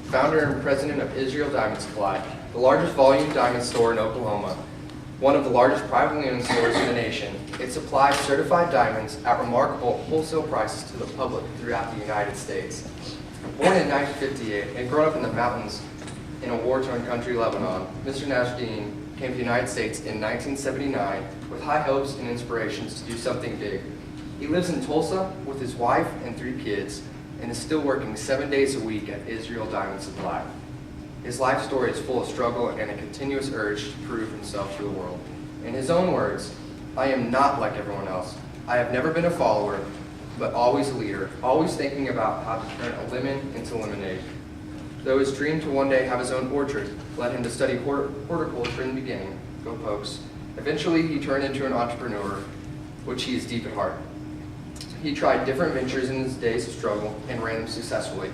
founder and president of Israel Diamond Supply, the largest volume diamond store in Oklahoma, one of the largest privately owned stores in the nation. It supplies certified diamonds at remarkable wholesale prices to the public throughout the United States. Born in 1958 and grown up in the mountains in a war-torn country, Lebanon, Mr. Nasrredine came to the United States in 1979 with high hopes and inspirations to do something big. He lives in Tulsa with his wife and 3 kids and is still working 7 days a week at Israel Diamond Supply. His life story is full of struggle and a continuous urge to prove himself to the world. In his own words, "I am not like everyone else. I have never been a follower, but always a leader, always thinking about how to turn a lemon into lemonade." Though his dream to one day have his own orchard led him to study horticulture in the beginning, go Pokes. Eventually, he turned into an entrepreneur, which he is deep at heart. He tried different ventures in his days of struggle and ran them successfully.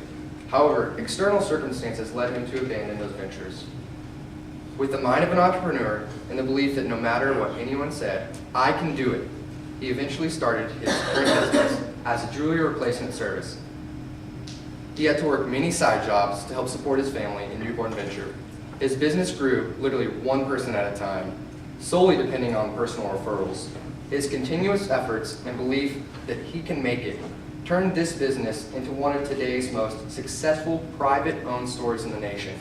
However, external circumstances led him to abandon those ventures. With the mind of an entrepreneur and the belief that no matter what anyone said, I can do it, he eventually started his current business as a jewelry replacement service. He had to work many side jobs to help support his family and newborn venture. His business grew literally one person at a time, solely depending on personal referrals. His continuous efforts and belief that he can make it turned this business into one of today's most successful private-owned stores in the nation.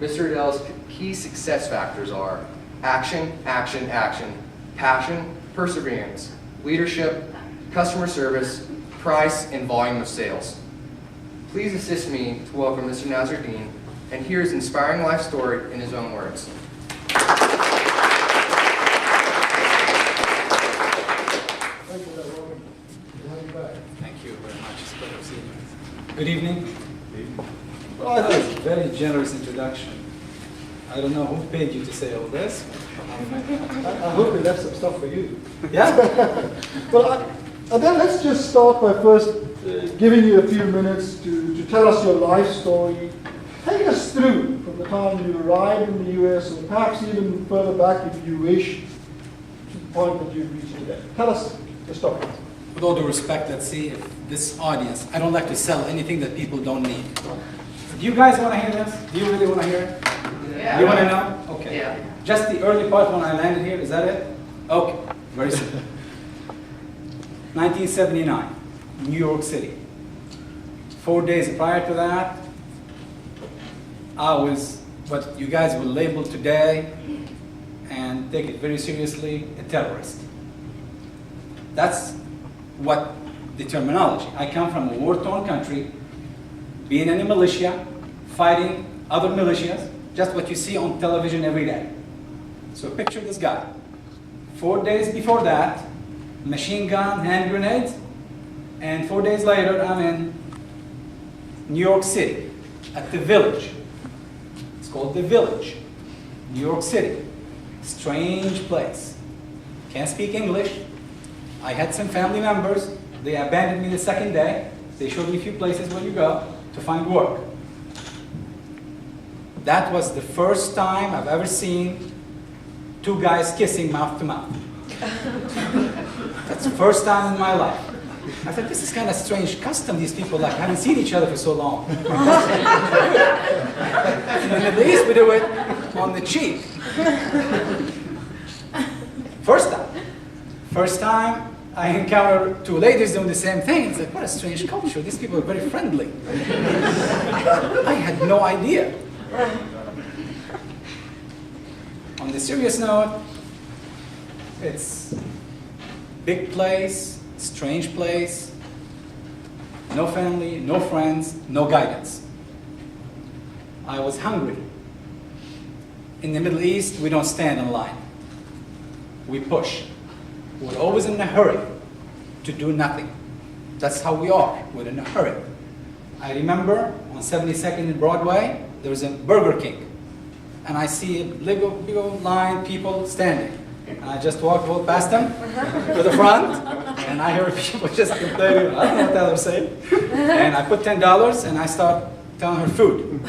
Mr. Adel's key success factors are action, action, action, passion, perseverance, leadership, customer service, price, and volume of sales. Please assist me to welcome Mr. Nasrredine and hear his inspiring life story in his own words. Thank you very much. It's a pleasure seeing you. Good evening. Well, that was a very generous introduction. I don't know who paid you to say all this. I hope we left some stuff for you. Yeah? Well, Adel, let's just start by first giving you a few minutes to tell us your life story. Take us through from the time you arrived in the U.S. or perhaps even further back if you wish to the point that you've reached today. Tell us the story. With all due respect, let's see if this audience, I don't like to sell anything that people don't need. Do you guys want to hear this? Do you really want to hear it? Yeah. You want to know? Okay. Yeah. Just the early part when I landed here, is that it? Okay, very simple. 1979, New York City. 4 days prior to that, I was what you guys will label today, and take it very seriously, a terrorist. That's what the terminology. I come from a war-torn country, being in a militia, fighting other militias, just what you see on television every day. So picture this guy. 4 days before that, machine gun, hand grenades, and 4 days later, I'm in New York City, at the Village. It's called the Village, New York City. Strange place. Can't speak English. I had some family members. They abandoned me the second day. They showed me a few places where you go to find work. That was the first time I've ever seen 2 guys kissing mouth to mouth. That's the first time in my life. I thought, this is kind of strange custom. These people haven't seen each other for so long. In the Middle East, we do it on the cheek. First time. First time I encountered 2 ladies doing the same thing. It's like, what a strange culture. These people are very friendly. I had no idea. On the serious note, it's big place, strange place, no family, no friends, no guidance. I was hungry. In the Middle East, we don't stand in line. We push. We're always in a hurry to do nothing. That's how we are. We're in a hurry. I remember on 72nd and Broadway, there was a Burger King. And I see a big old line, people standing. And I just walked past them to the front, and I heard people just complaining. I don't know what the hell they're saying. And I put $10, and I start telling her food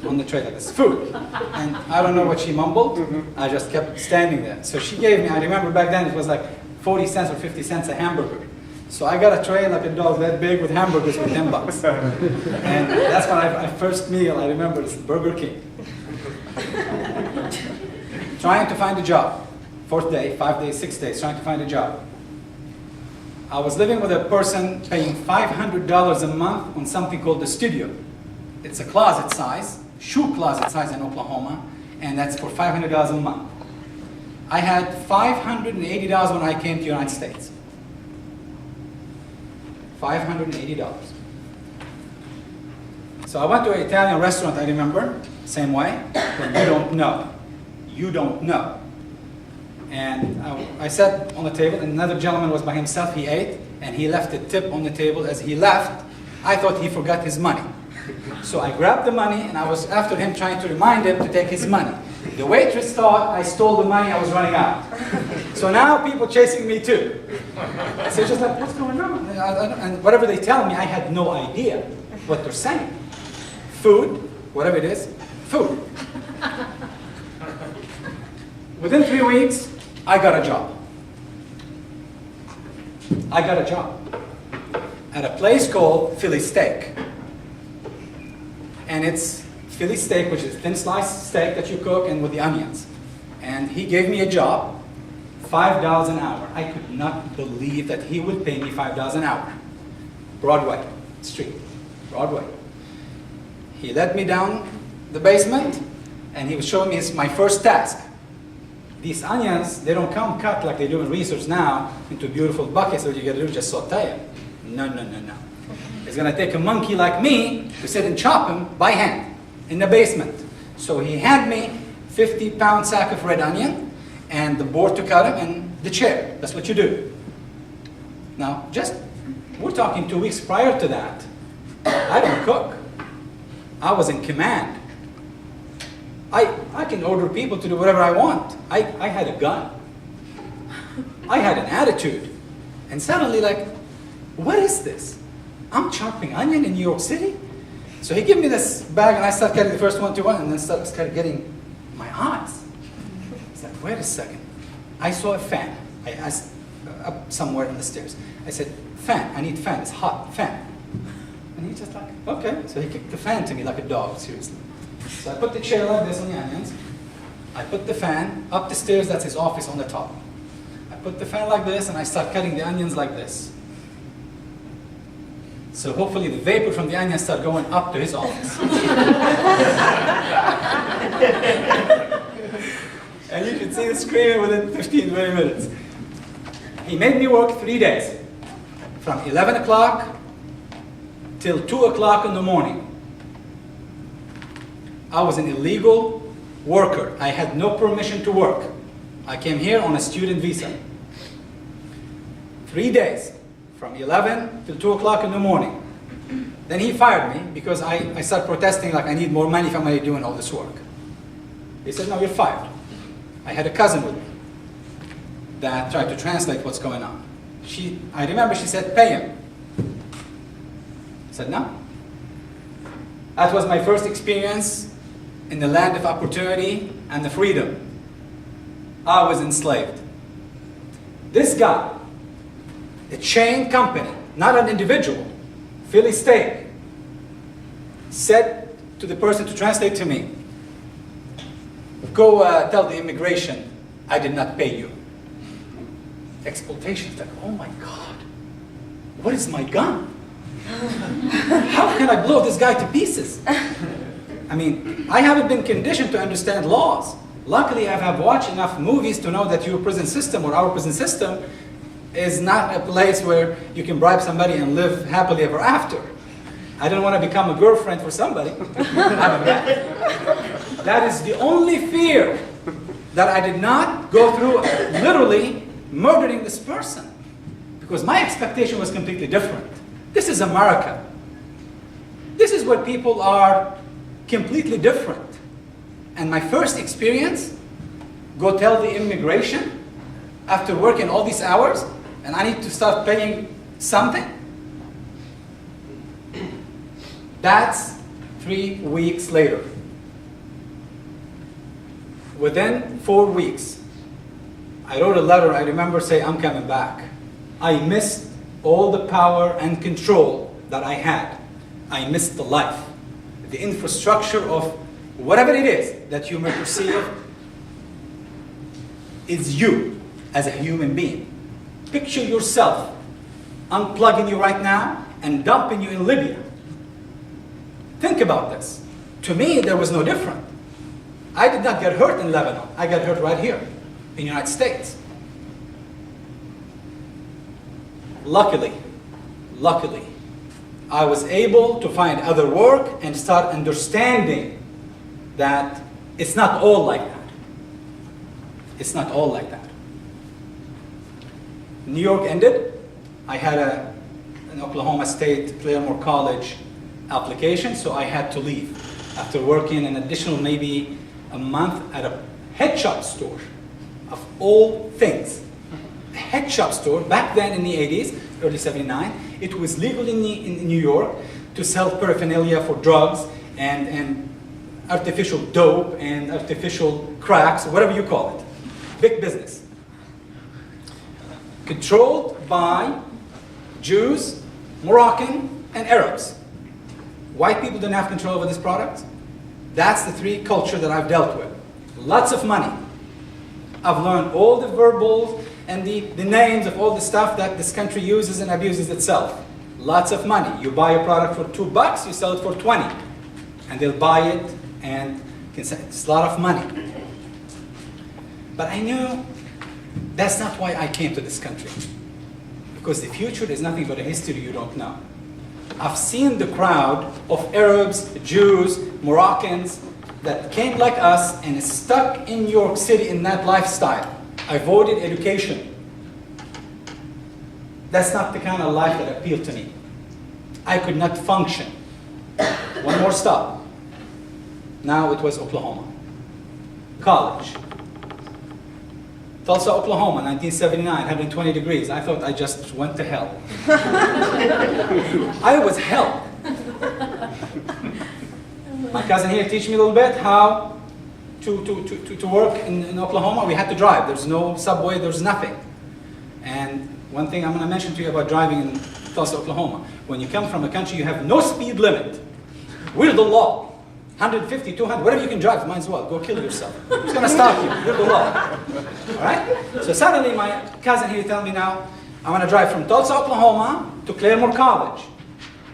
on the tray like this, food. And I don't know what she mumbled. I just kept standing there. So she gave me, I remember back then it was like 40 cents or 50 cents a hamburger. So I got a tray like a dog that big with hamburgers for $10. And that's when my first meal, I remember, is Burger King. Trying to find a job. 4th day, 5 days, 6 days, trying to find a job. I was living with a person paying $500 a month on something called the studio. It's a closet size, shoe closet size in Oklahoma, and that's for $500 a month. I had $580 when I came to the United States. $580. So I went to an Italian restaurant, I remember, same way, but you don't know. You don't know. And I sat on the table, and another gentleman was by himself. He ate, and he left a tip on the table. As he left, I thought he forgot his money. So I grabbed the money, and I was after him trying to remind him to take his money. The waitress thought I stole the money, I was running out. So now people chasing me too. So just like, what's going on? And whatever they tell me, I had no idea what they're saying. Food, whatever it is, food. Within 3 weeks, I got a job. I got a job at a place called Philly Steak. And it's Philly steak, which is thin sliced steak that you cook and with the onions. And he gave me a job, $5 an hour. I could not believe that he would pay me $5 an hour. Broadway Street, Broadway. He led me down the basement, and he was showing me my first task. These onions, they don't come cut like they do in research now into beautiful buckets, so you get to do just saute them. No, no, no, no. It's going to take a monkey like me to sit and chop them by hand in the basement. So he handed me 50-pound sack of red onion and the board to cut them and the chair. That's what you do. Now, we're talking 2 weeks prior to that. I don't cook. I was in command. I can order people to do whatever I want. I had a gun. I had an attitude. And suddenly, like, what is this? I'm chopping onion in New York City? So he gave me this bag, and I started getting the first one, and then started getting my eyes. It's like, wait a second. I saw a fan. I asked up somewhere on the stairs. I said, fan, I need fan, it's hot, fan. And he just like, okay. So he kicked the fan to me like a dog, seriously. So I put the chair like this on the onions. I put the fan up the stairs, that's his office on the top. I put the fan like this, and I start cutting the onions like this. So hopefully the vapor from the onions start going up to his office. And you can see him screaming within 15, 20 minutes. He made me work 3 days, from 11 o'clock till 2 o'clock in the morning. I was an illegal worker. I had no permission to work. I came here on a student visa. 3 days, from 11 till 2 o'clock in the morning. Then he fired me because I started protesting like I need more money if I'm already doing all this work. He said, no, you're fired. I had a cousin with me that tried to translate what's going on. I remember she said, pay him. I said, no. That was my first experience in the land of opportunity and the freedom. I was enslaved. This guy, a chain company, not an individual, Philly Steak, said to the person to translate to me, go tell the immigration I did not pay you. Exploitation. It's like, oh my God, what is my gun? How can I blow this guy to pieces? I mean, I haven't been conditioned to understand laws. Luckily, I have watched enough movies to know that your prison system or our prison system is not a place where you can bribe somebody and live happily ever after. I don't want to become a girlfriend for somebody. That is the only fear that I did not go through literally murdering this person. Because my expectation was completely different. This is America. This is where people are completely different. And my first experience, go tell the immigration after working all these hours, and I need to start paying something. That's 3 weeks later. Within 4 weeks, I wrote a letter, I remember saying, I'm coming back. I missed all the power and control that I had. I missed the life, the infrastructure of whatever it is that you may perceive is you as a human being. Picture yourself unplugging you right now and dumping you in Libya. Think about this. To me, there was no different. I did not get hurt in Lebanon. I got hurt right here in the United States. Luckily, I was able to find other work and start understanding that it's not all like that. It's not all like that. New York ended. I had an Oklahoma State Claremore College application, so I had to leave after working an additional maybe a month at a head shop store, of all things. A head shop store, back then in the 80s, early 79, it was legal in New York to sell paraphernalia for drugs and artificial dope and artificial cracks, whatever you call it. Big business. Controlled by Jews, Moroccan, and Arabs. White people didn't have control over this product. That's the three culture that I've dealt with. Lots of money. I've learned all the verbals and the names of all the stuff that this country uses and abuses itself. Lots of money. You buy a product for $2, you sell it for 20. And they'll buy it and it's a lot of money. But I knew that's not why I came to this country. Because the future is nothing but a history you don't know. I've seen the crowd of Arabs, Jews, Moroccans that came like us and is stuck in New York City in that lifestyle. I avoided education. That's not the kind of life that appealed to me. I could not function. One more stop. Now it was Oklahoma. College. Tulsa, Oklahoma, 1979, 120 degrees. I thought I just went to hell. I was hell. My cousin here teach me a little bit how to work in Oklahoma. We had to drive. There's no subway, there's nothing. And one thing I'm going to mention to you about driving in Tulsa, Oklahoma. When you come from a country, you have no speed limit. We're the law. 150, 200, whatever you can drive, might as well. Go kill yourself. Who's going to stop you? You're the law. All right? So suddenly my cousin here telling me now, I'm going to drive from Tulsa, Oklahoma to Claremore College.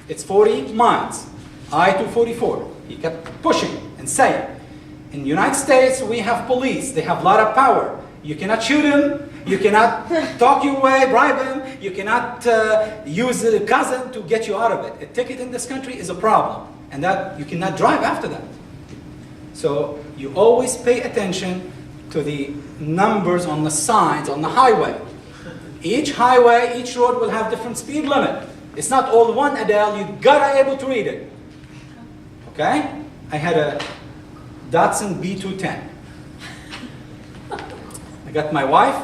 It's 40 miles. I-244. He kept pushing and saying, in the United States, we have police. They have a lot of power. You cannot shoot him. You cannot talk your way, bribe him. You cannot use a cousin to get you out of it. A ticket in this country is a problem. And that you cannot drive after that. So you always pay attention to the numbers on the signs on the highway. Each highway, each road will have different speed limit. It's not all one, Adele. You gotta able to read it. Okay? I had a Datsun B210. I got my wife.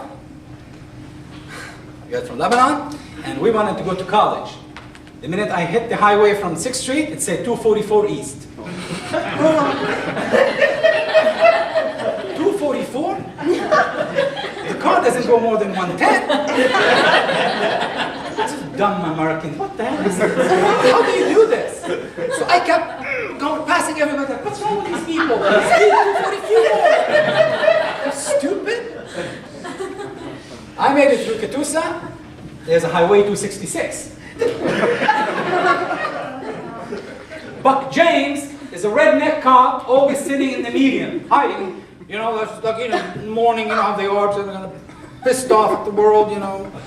I got from Lebanon, and we wanted to go to college. The minute I hit the highway from 6th Street, it said 244 East. 244? The car doesn't go more than 110. This is dumb American. What the hell is this? How do you do this? So I kept going, passing everybody. Like, what's wrong with these people? Speed 244. Stupid. I made it through Catoosa. There's a highway 266. Buck James is a redneck cop, always sitting in the median, hiding. You know, that's like, in the morning, how they are, they're gonna pissed off at the world,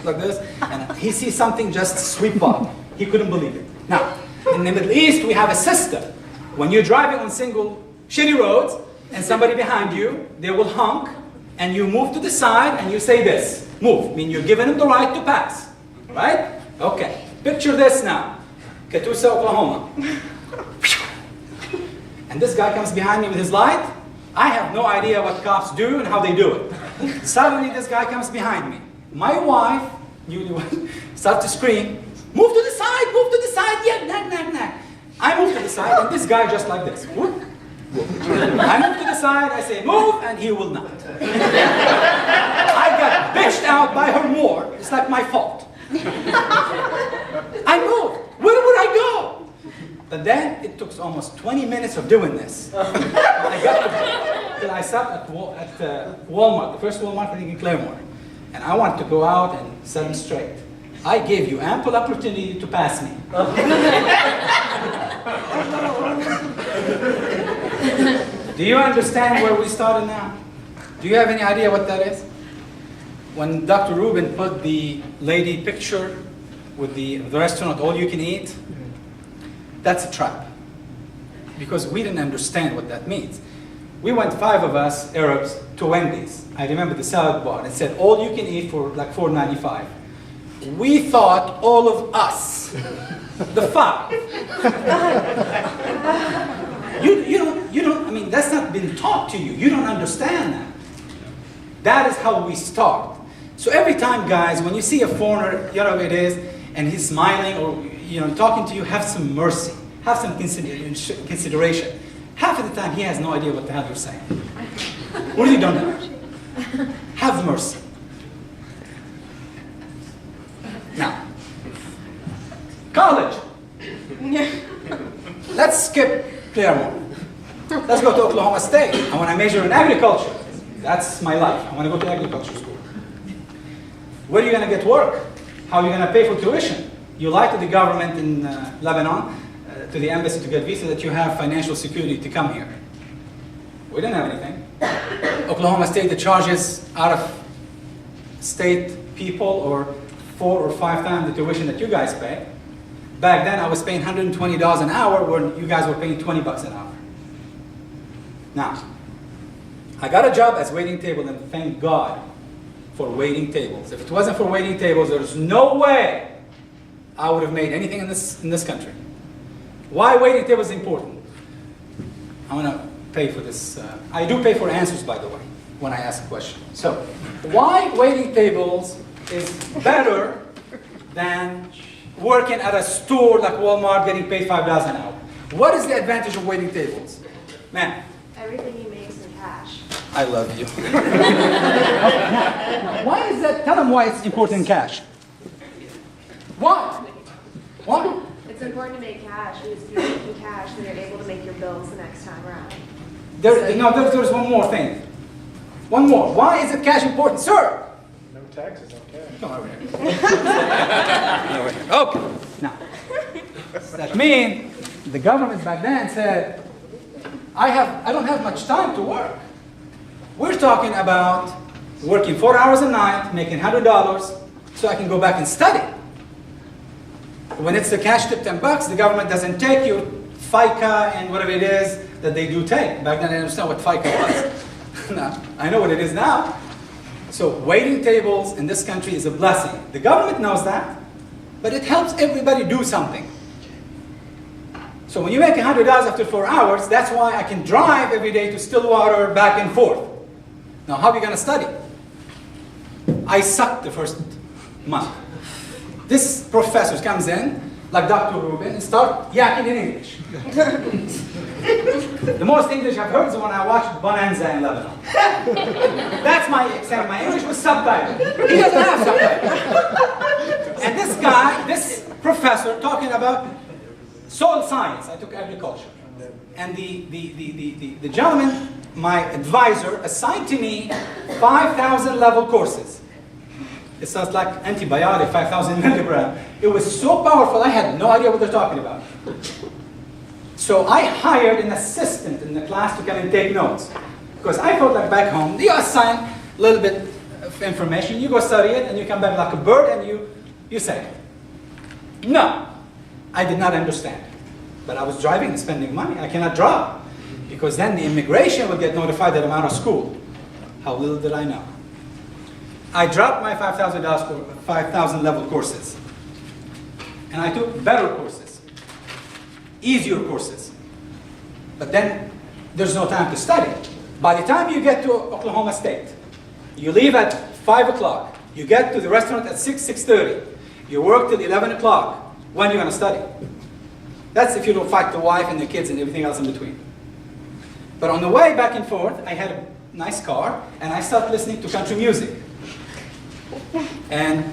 like this. And he sees something, just sweep up. He couldn't believe it. Now, in the Middle East, we have a system. When you're driving on single shitty roads, and somebody behind you, they will honk, and you move to the side, and you say this, move. I mean, you're giving them the right to pass, right? Okay. Picture this now, Catoosa, Oklahoma. And this guy comes behind me with his light. I have no idea what cops do and how they do it. Suddenly this guy comes behind me. My wife, starts to scream, move to the side, yeah, nah. I move to the side and this guy just like this. Whoop, whoop. I move to the side, I say move, and he will not. I got bitched out by her more. It's like my fault. But then it took almost 20 minutes of doing this. I got till I stopped at Walmart, the first Walmart I think in Claremore. And I wanted to go out and set them straight. I gave you ample opportunity to pass me. Do you understand where we started now? Do you have any idea what that is? When Dr. Rubin put the lady picture with the restaurant, all you can eat, that's a trap. Because we didn't understand what that means. We went 5 of us, Arabs, to Wendy's. I remember the salad bar. It said, all you can eat for like $4.95. We thought all of us, the 5. You don't, I mean, that's not been taught to you. You don't understand that. That is how we start. So every time, guys, when you see a foreigner, you know it is, and he's smiling or, you know, talking to you, have some mercy. Have some consideration. Half of the time, he has no idea what the hell you're saying. What have you done now? Have mercy. Now, college. Let's skip Claremont. Let's go to Oklahoma State. I want to major in agriculture. That's my life. I want to go to agriculture school. Where are you going to get work? How are you going to pay for tuition? You lie to the government in Lebanon, to the embassy to get visa that you have financial security to come here. We didn't have anything. Oklahoma State, the charges out of state people or 4 or 5 times the tuition that you guys pay. Back then I was paying $120 an hour when you guys were paying $20 an hour. Now, I got a job as waiting table, and thank God for waiting tables. If it wasn't for waiting tables, there's no way I would have made anything in this country. Why waiting tables is important? I want to pay for this. I do pay for answers, by the way, when I ask a question. So, why waiting tables is better than working at a store like Walmart getting paid $5 an hour? What is the advantage of waiting tables? Man. Everything you make is in cash. I love you. Why is that? Tell them why it's important in cash. Why? Why? It's important to make cash because if you're making cash, then you're able to make your bills the next time around. There's one more thing. One more. Why is it cash important, sir? No taxes on cash. Come over here. Okay. Now, that means the government back then said, I don't have much time to work. We're talking about working 4 hours a night, making $100, so I can go back and study. When it's the cash tip $10, the government doesn't take your FICA and whatever it is that they do take. Back then I didn't understand what FICA was. Now, I know what it is now. So waiting tables in this country is a blessing. The government knows that, but it helps everybody do something. So when you make $100 after 4 hours, that's why I can drive every day to Stillwater back and forth. Now, how are you going to study? I sucked the first month. This professor comes in, like Dr. Rubin, and start yakking in English. The most English I've heard is when I watched Bonanza in Lebanon. That's my exam. My English was subtitled. He doesn't have subtitles. And this guy, this professor, talking about soil science. I took agriculture. And the gentleman, my advisor, assigned to me 5,000 level courses. It sounds like antibiotic, 5,000 milligrams. It was so powerful, I had no idea what they're talking about. So I hired an assistant in the class to come and take notes. Because I thought like back home, you assign a little bit of information, you go study it, and you come back like a bird and you say it. No, I did not understand. But I was driving and spending money. I cannot drive. Because then the immigration would get notified that I'm out of school. How little did I know? I dropped my $5,000 level courses. And I took better courses. Easier courses. But then there's no time to study. By the time you get to Oklahoma State, you leave at 5 o'clock. You get to the restaurant at 6:30. You work till 11 o'clock. When are you going to study? That's if you don't fight the wife and the kids and everything else in between. But on the way back and forth, I had a nice car, and I started listening to country music. And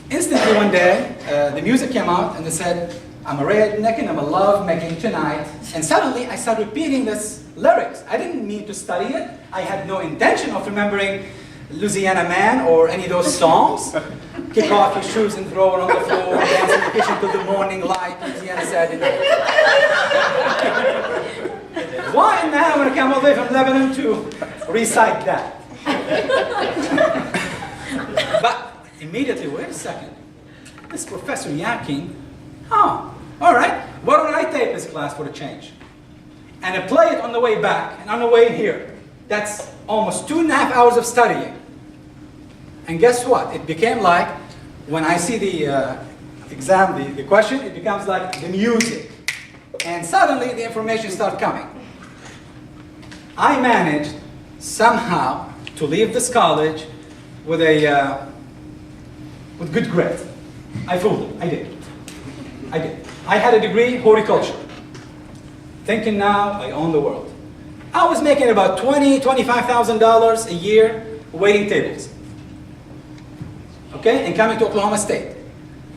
instantly one day, the music came out, and they said, I'm a redneck and I'm a love making tonight. And suddenly I started repeating this lyrics. I didn't mean to study it. I had no intention of remembering Louisiana Man or any of those songs. Kick off your shoes and throw it on the floor, dance in the kitchen till the morning light, Louisiana Saturday night. Why now when I come all the way from Lebanon to recite that? But immediately, wait a second. This professor yakking, oh, all right, why don't I take this class for a change? And I play it on the way back and on the way here. That's almost 2.5 hours of studying. And guess what? It became like, when I see the exam, the question, it becomes like the music. And suddenly the information starts coming. I managed somehow to leave this college with with good grades. I fooled them. I did. I had a degree, horticulture. Thinking now I own the world. I was making about $25,000 a year waiting tables. Okay, and coming to Oklahoma State.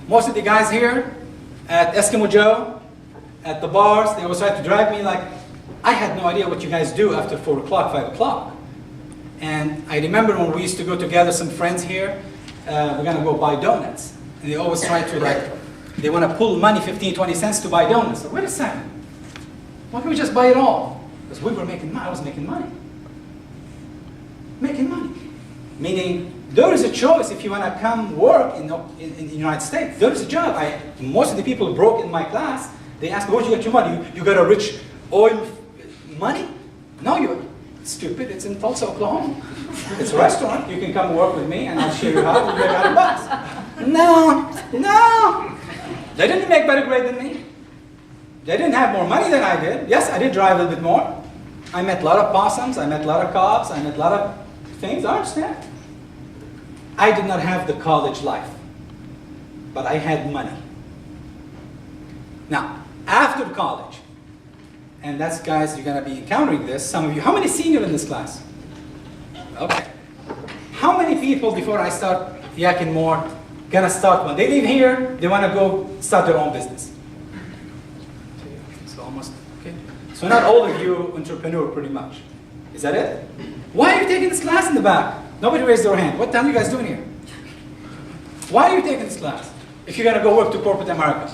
Most of the guys here at Eskimo Joe, at the bars, they always tried to drag me like, I had no idea what you guys do after 4 o'clock, 5 o'clock. And I remember when we used to go together, some friends here, we're gonna go buy donuts. And they always try to they wanna pull money, 15, 20 cents to buy donuts. So wait a second, why can't we just buy it all? Because we were making money, I was making money. Making money. Meaning, there is a choice if you want to come work in the United States. There is a job. Most of the people broke in my class, they ask, where'd you get your money? You got a rich oil money? No, you're stupid. It's in Tulsa, Oklahoma. It's a restaurant. You can come work with me and I'll show you how to make $100. No. They didn't make better grade than me. They didn't have more money than I did. Yes, I did drive a little bit more. I met a lot of possums. I met a lot of cops. I met a lot of things. I understand. I did not have the college life, but I had money. Now, after college, and that's, guys, you're going to be encountering this, some of you. How many seniors in this class? Okay. How many people, before I start yakking more, going to start, when they leave here, they want to go start their own business? So almost, okay. So not all of you entrepreneur, pretty much. Is that it? Why are you taking this class in the back? Nobody raised their hand. What the hell are you guys doing here? Why are you taking this class if you're going to go work to corporate America?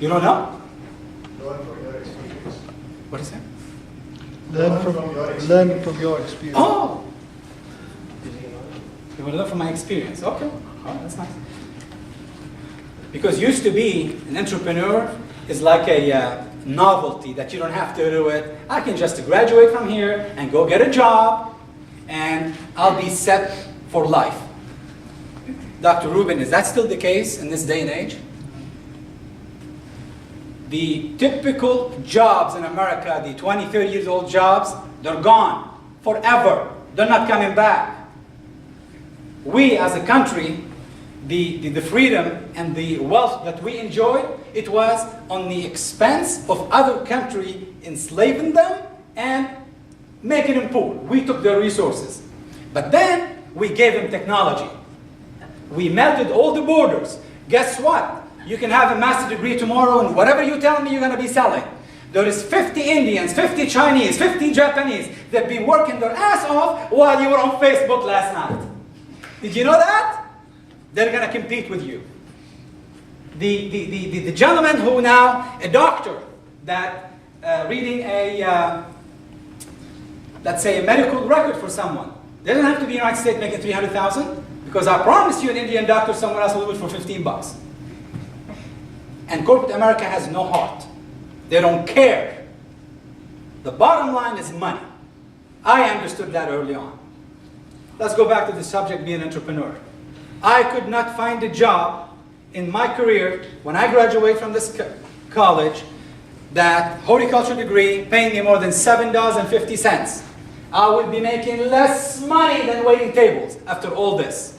You don't know? Learn from your experience. What is that? Learn from your experience. Oh! You want to learn from my experience. Okay. Oh, that's nice. Because used to be an entrepreneur is like a novelty that you don't have to do it. I can just graduate from here and go get a job and I'll be set for life. Dr. Rubin, is that still the case in this day and age? The typical jobs in America, the 20, 30 years old jobs, they're gone forever. They're not coming back. We as a country, the freedom and the wealth that we enjoyed, it was on the expense of other country enslaving them and making them poor. We took their resources. But then we gave them technology. We melted all the borders. Guess what? You can have a master's degree tomorrow and whatever you tell me you're going to be selling. There is 50 Indians, 50 Chinese, 50 Japanese that be working their ass off while you were on Facebook last night. Did you know that? They're going to compete with you. The gentleman who now, a doctor, that reading a, let's say a medical record for someone, they don't have to be in the United States making 300,000 because I promise you an Indian doctor somewhere else will do it for 15 bucks. And corporate America has no heart. They don't care. The bottom line is money. I understood that early on. Let's go back to the subject, being an entrepreneur. I could not find a job in my career when I graduated from this college that horticulture degree paying me more than $7.50. I would be making less money than waiting tables after all this.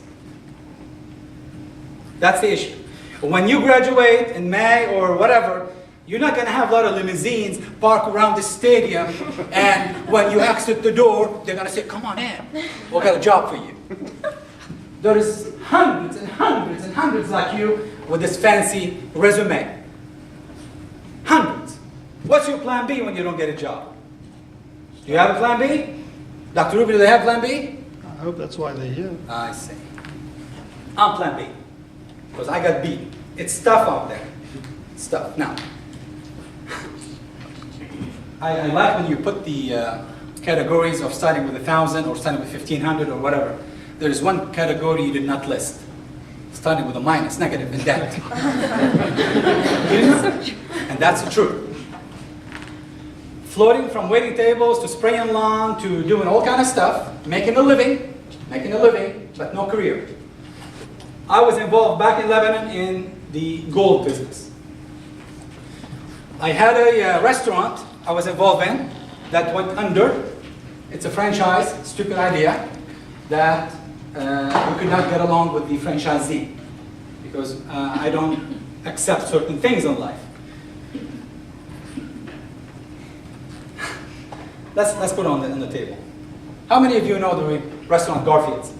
That's the issue. When you graduate in May or whatever, you're not going to have a lot of limousines park around the stadium, and when you exit the door, they're going to say, come on in, we've got a job for you. There is hundreds and hundreds and hundreds like you with this fancy resume. Hundreds. What's your plan B when you don't get a job? Do you have a plan B? Dr. Ruby, do they have plan B? I hope that's why they're here. I see. I'm plan B. Because I got B. It's tough out there. It's tough. Now, I like when you put the categories of starting with 1,000 or starting with 1,500 or whatever. There is one category you did not list. Starting with a minus, negative, in debt. And that's the truth. Floating from waiting tables to spraying lawn to doing all kind of stuff, making a living, but no career. I was involved back in Lebanon in the gold business. I had a restaurant I was involved in that went under. It's a franchise, stupid idea, that we could not get along with the franchisee because I don't accept certain things in life. Let's put it on the table. How many of you know the restaurant Garfield's?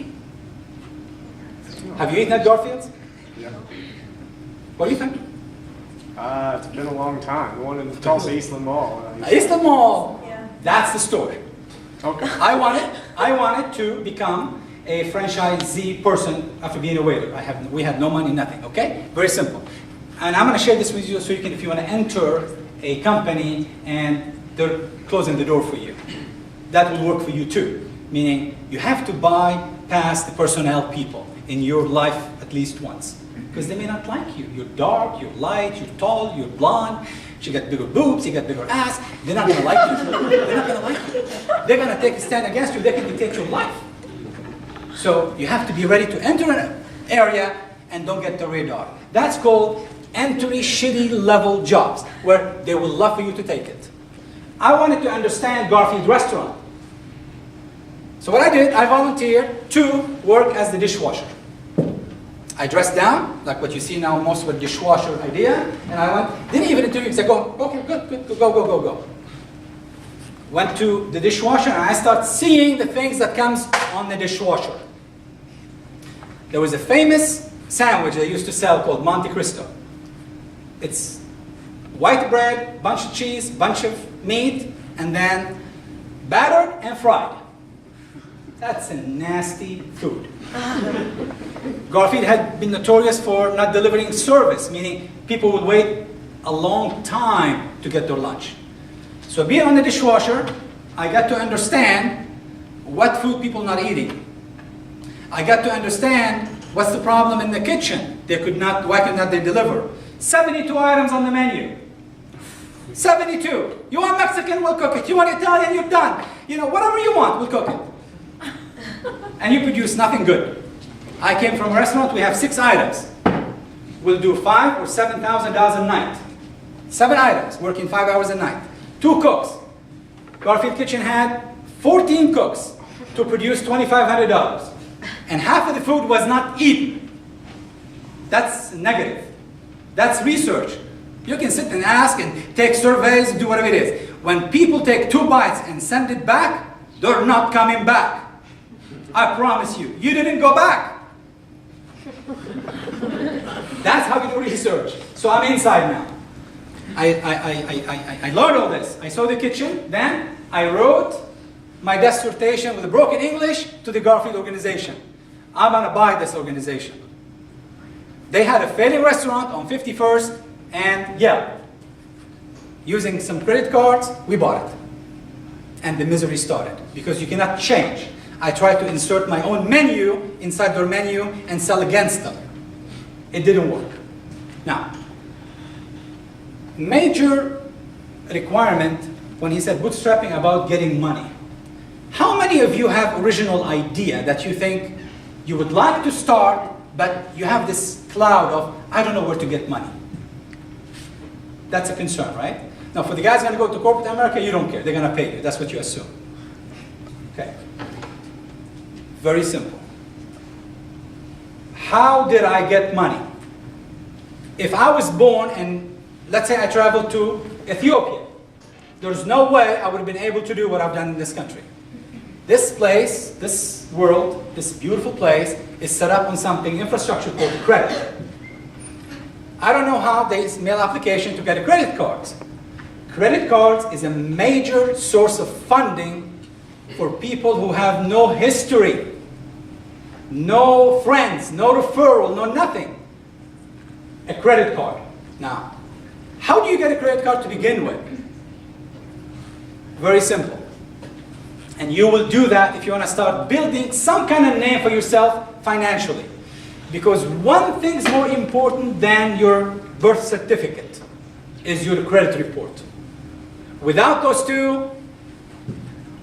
Have you eaten at Garfield's? Yeah. What do you think? It's been a long time. The one in Tulsa Eastland Mall. Eastland Mall. Yeah. That's the story. Okay. I wanted to become a franchisee person after being a waiter. We had no money, nothing. Okay, very simple. And I'm going to share this with you so you can, if you want to enter a company and they're closing the door for you, that will work for you too. Meaning you have to bypass the personnel people in your life at least once. Because they may not like you. You're dark, you're light, you're tall, you're blonde, you got bigger boobs, you got bigger ass. They're not going to like you. They're not going to like you. They're going to take a stand against you. They can dictate your life. So you have to be ready to enter an area and don't get the radar. That's called entry shitty level jobs, where they will love for you to take it. I wanted to understand Garfield restaurant. So what I did, I volunteered to work as the dishwasher. I dressed down, like what you see now, most of a dishwasher idea, and I went, didn't even interview, said, go, okay, good, go. Went to the dishwasher, and I started seeing the things that comes on the dishwasher. There was a famous sandwich they used to sell called Monte Cristo. It's white bread, bunch of cheese, bunch of meat, and then battered and fried. That's a nasty food. Garfield had been notorious for not delivering service, meaning people would wait a long time to get their lunch. So being on the dishwasher, I got to understand what food people are not eating. I got to understand what's the problem in the kitchen. Why could not they deliver? 72 items on the menu. 72. You want Mexican, we'll cook it. You want Italian, you're done. You know, whatever you want, we'll cook it. And you produce nothing good. I came from a restaurant, we have 6 items. We'll do 5 or 7,000 a night. 7 items, working 5 hours a night. 2 cooks. Garfield Kitchen had 14 cooks to produce $2,500. And half of the food was not eaten. That's negative. That's research. You can sit and ask and take surveys and do whatever it is. When people take 2 bites and send it back, they're not coming back. I promise you. You didn't go back. That's how you do research. So I'm inside now. I learned all this. I saw the kitchen. Then I wrote my dissertation with a broken English to the Garfield organization. I'm going to buy this organization. They had a failing restaurant on 51st and Yelp. Using some credit cards, we bought it. And the misery started because you cannot change. I tried to insert my own menu inside their menu and sell against them. It didn't work. Now, major requirement when he said bootstrapping about getting money. How many of you have original idea that you think you would like to start, but you have this cloud of, I don't know where to get money? That's a concern, right? Now, for the guys going to go to corporate America, you don't care. They're going to pay you. That's what you assume. Okay. Very simple. How did I get money? If I was born and let's say I traveled to Ethiopia, there's no way I would have been able to do what I've done in this country. This place, this world, this beautiful place, is set up on something, infrastructure called credit. I don't know how they mail application to get a credit card. Credit cards is a major source of funding for people who have no history, no friends, no referral, no nothing. A credit card. Now, how do you get a credit card to begin with? Very simple. And you will do that if you want to start building some kind of name for yourself financially. Because one thing is more important than your birth certificate is your credit report. Without those two,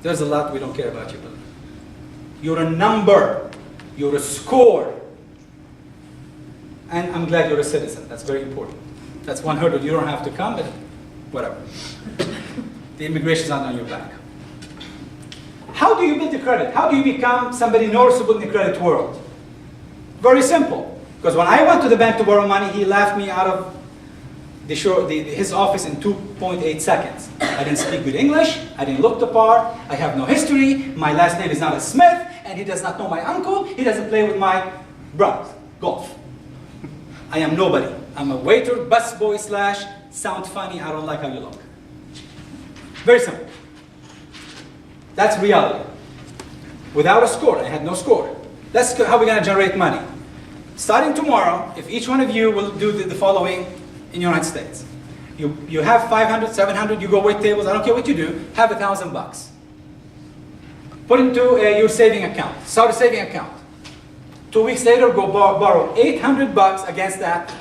there's a lot we don't care about you. You're a number. You're a score. And I'm glad you're a citizen. That's very important. That's one hurdle. You don't have to come, but whatever. The immigration's not on your back. How do you build the credit? How do you become somebody noticeable in the credit world? Very simple. Because when I went to the bank to borrow money, he laughed me out of his office in 2.8 seconds. I didn't speak good English. I didn't look the part. I have no history. My last name is not a Smith. And he does not know my uncle. He doesn't play with my brothers. Golf. I am nobody. I'm a waiter, busboy / sound funny. I don't like how you look. Very simple. That's reality. Without a score, I had no score. That's how we're going to generate money. Starting tomorrow, if each one of you will do the following in the United States. You have 500, 700, you go wait tables, I don't care what you do, have $1,000. Put into your saving account. Start a saving account. 2 weeks later, go borrow $800 against that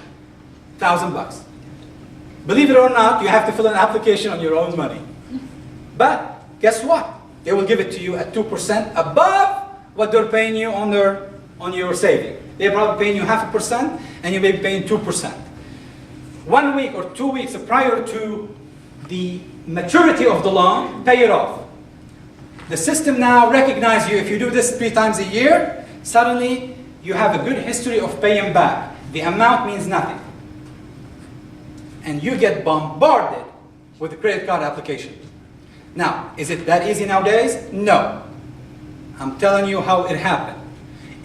$1,000. Believe it or not, you have to fill an application on your own money. But guess what? They will give it to you at 2% above what they're paying you on your saving. They're probably paying you 0.5%, and you may be paying 2%. 1 week or 2 weeks prior to the maturity of the loan, pay it off. The system now recognizes you. If you do this 3 times a year, suddenly you have a good history of paying back. The amount means nothing. And you get bombarded with a credit card application. Now, is it that easy nowadays? No. I'm telling you how it happened.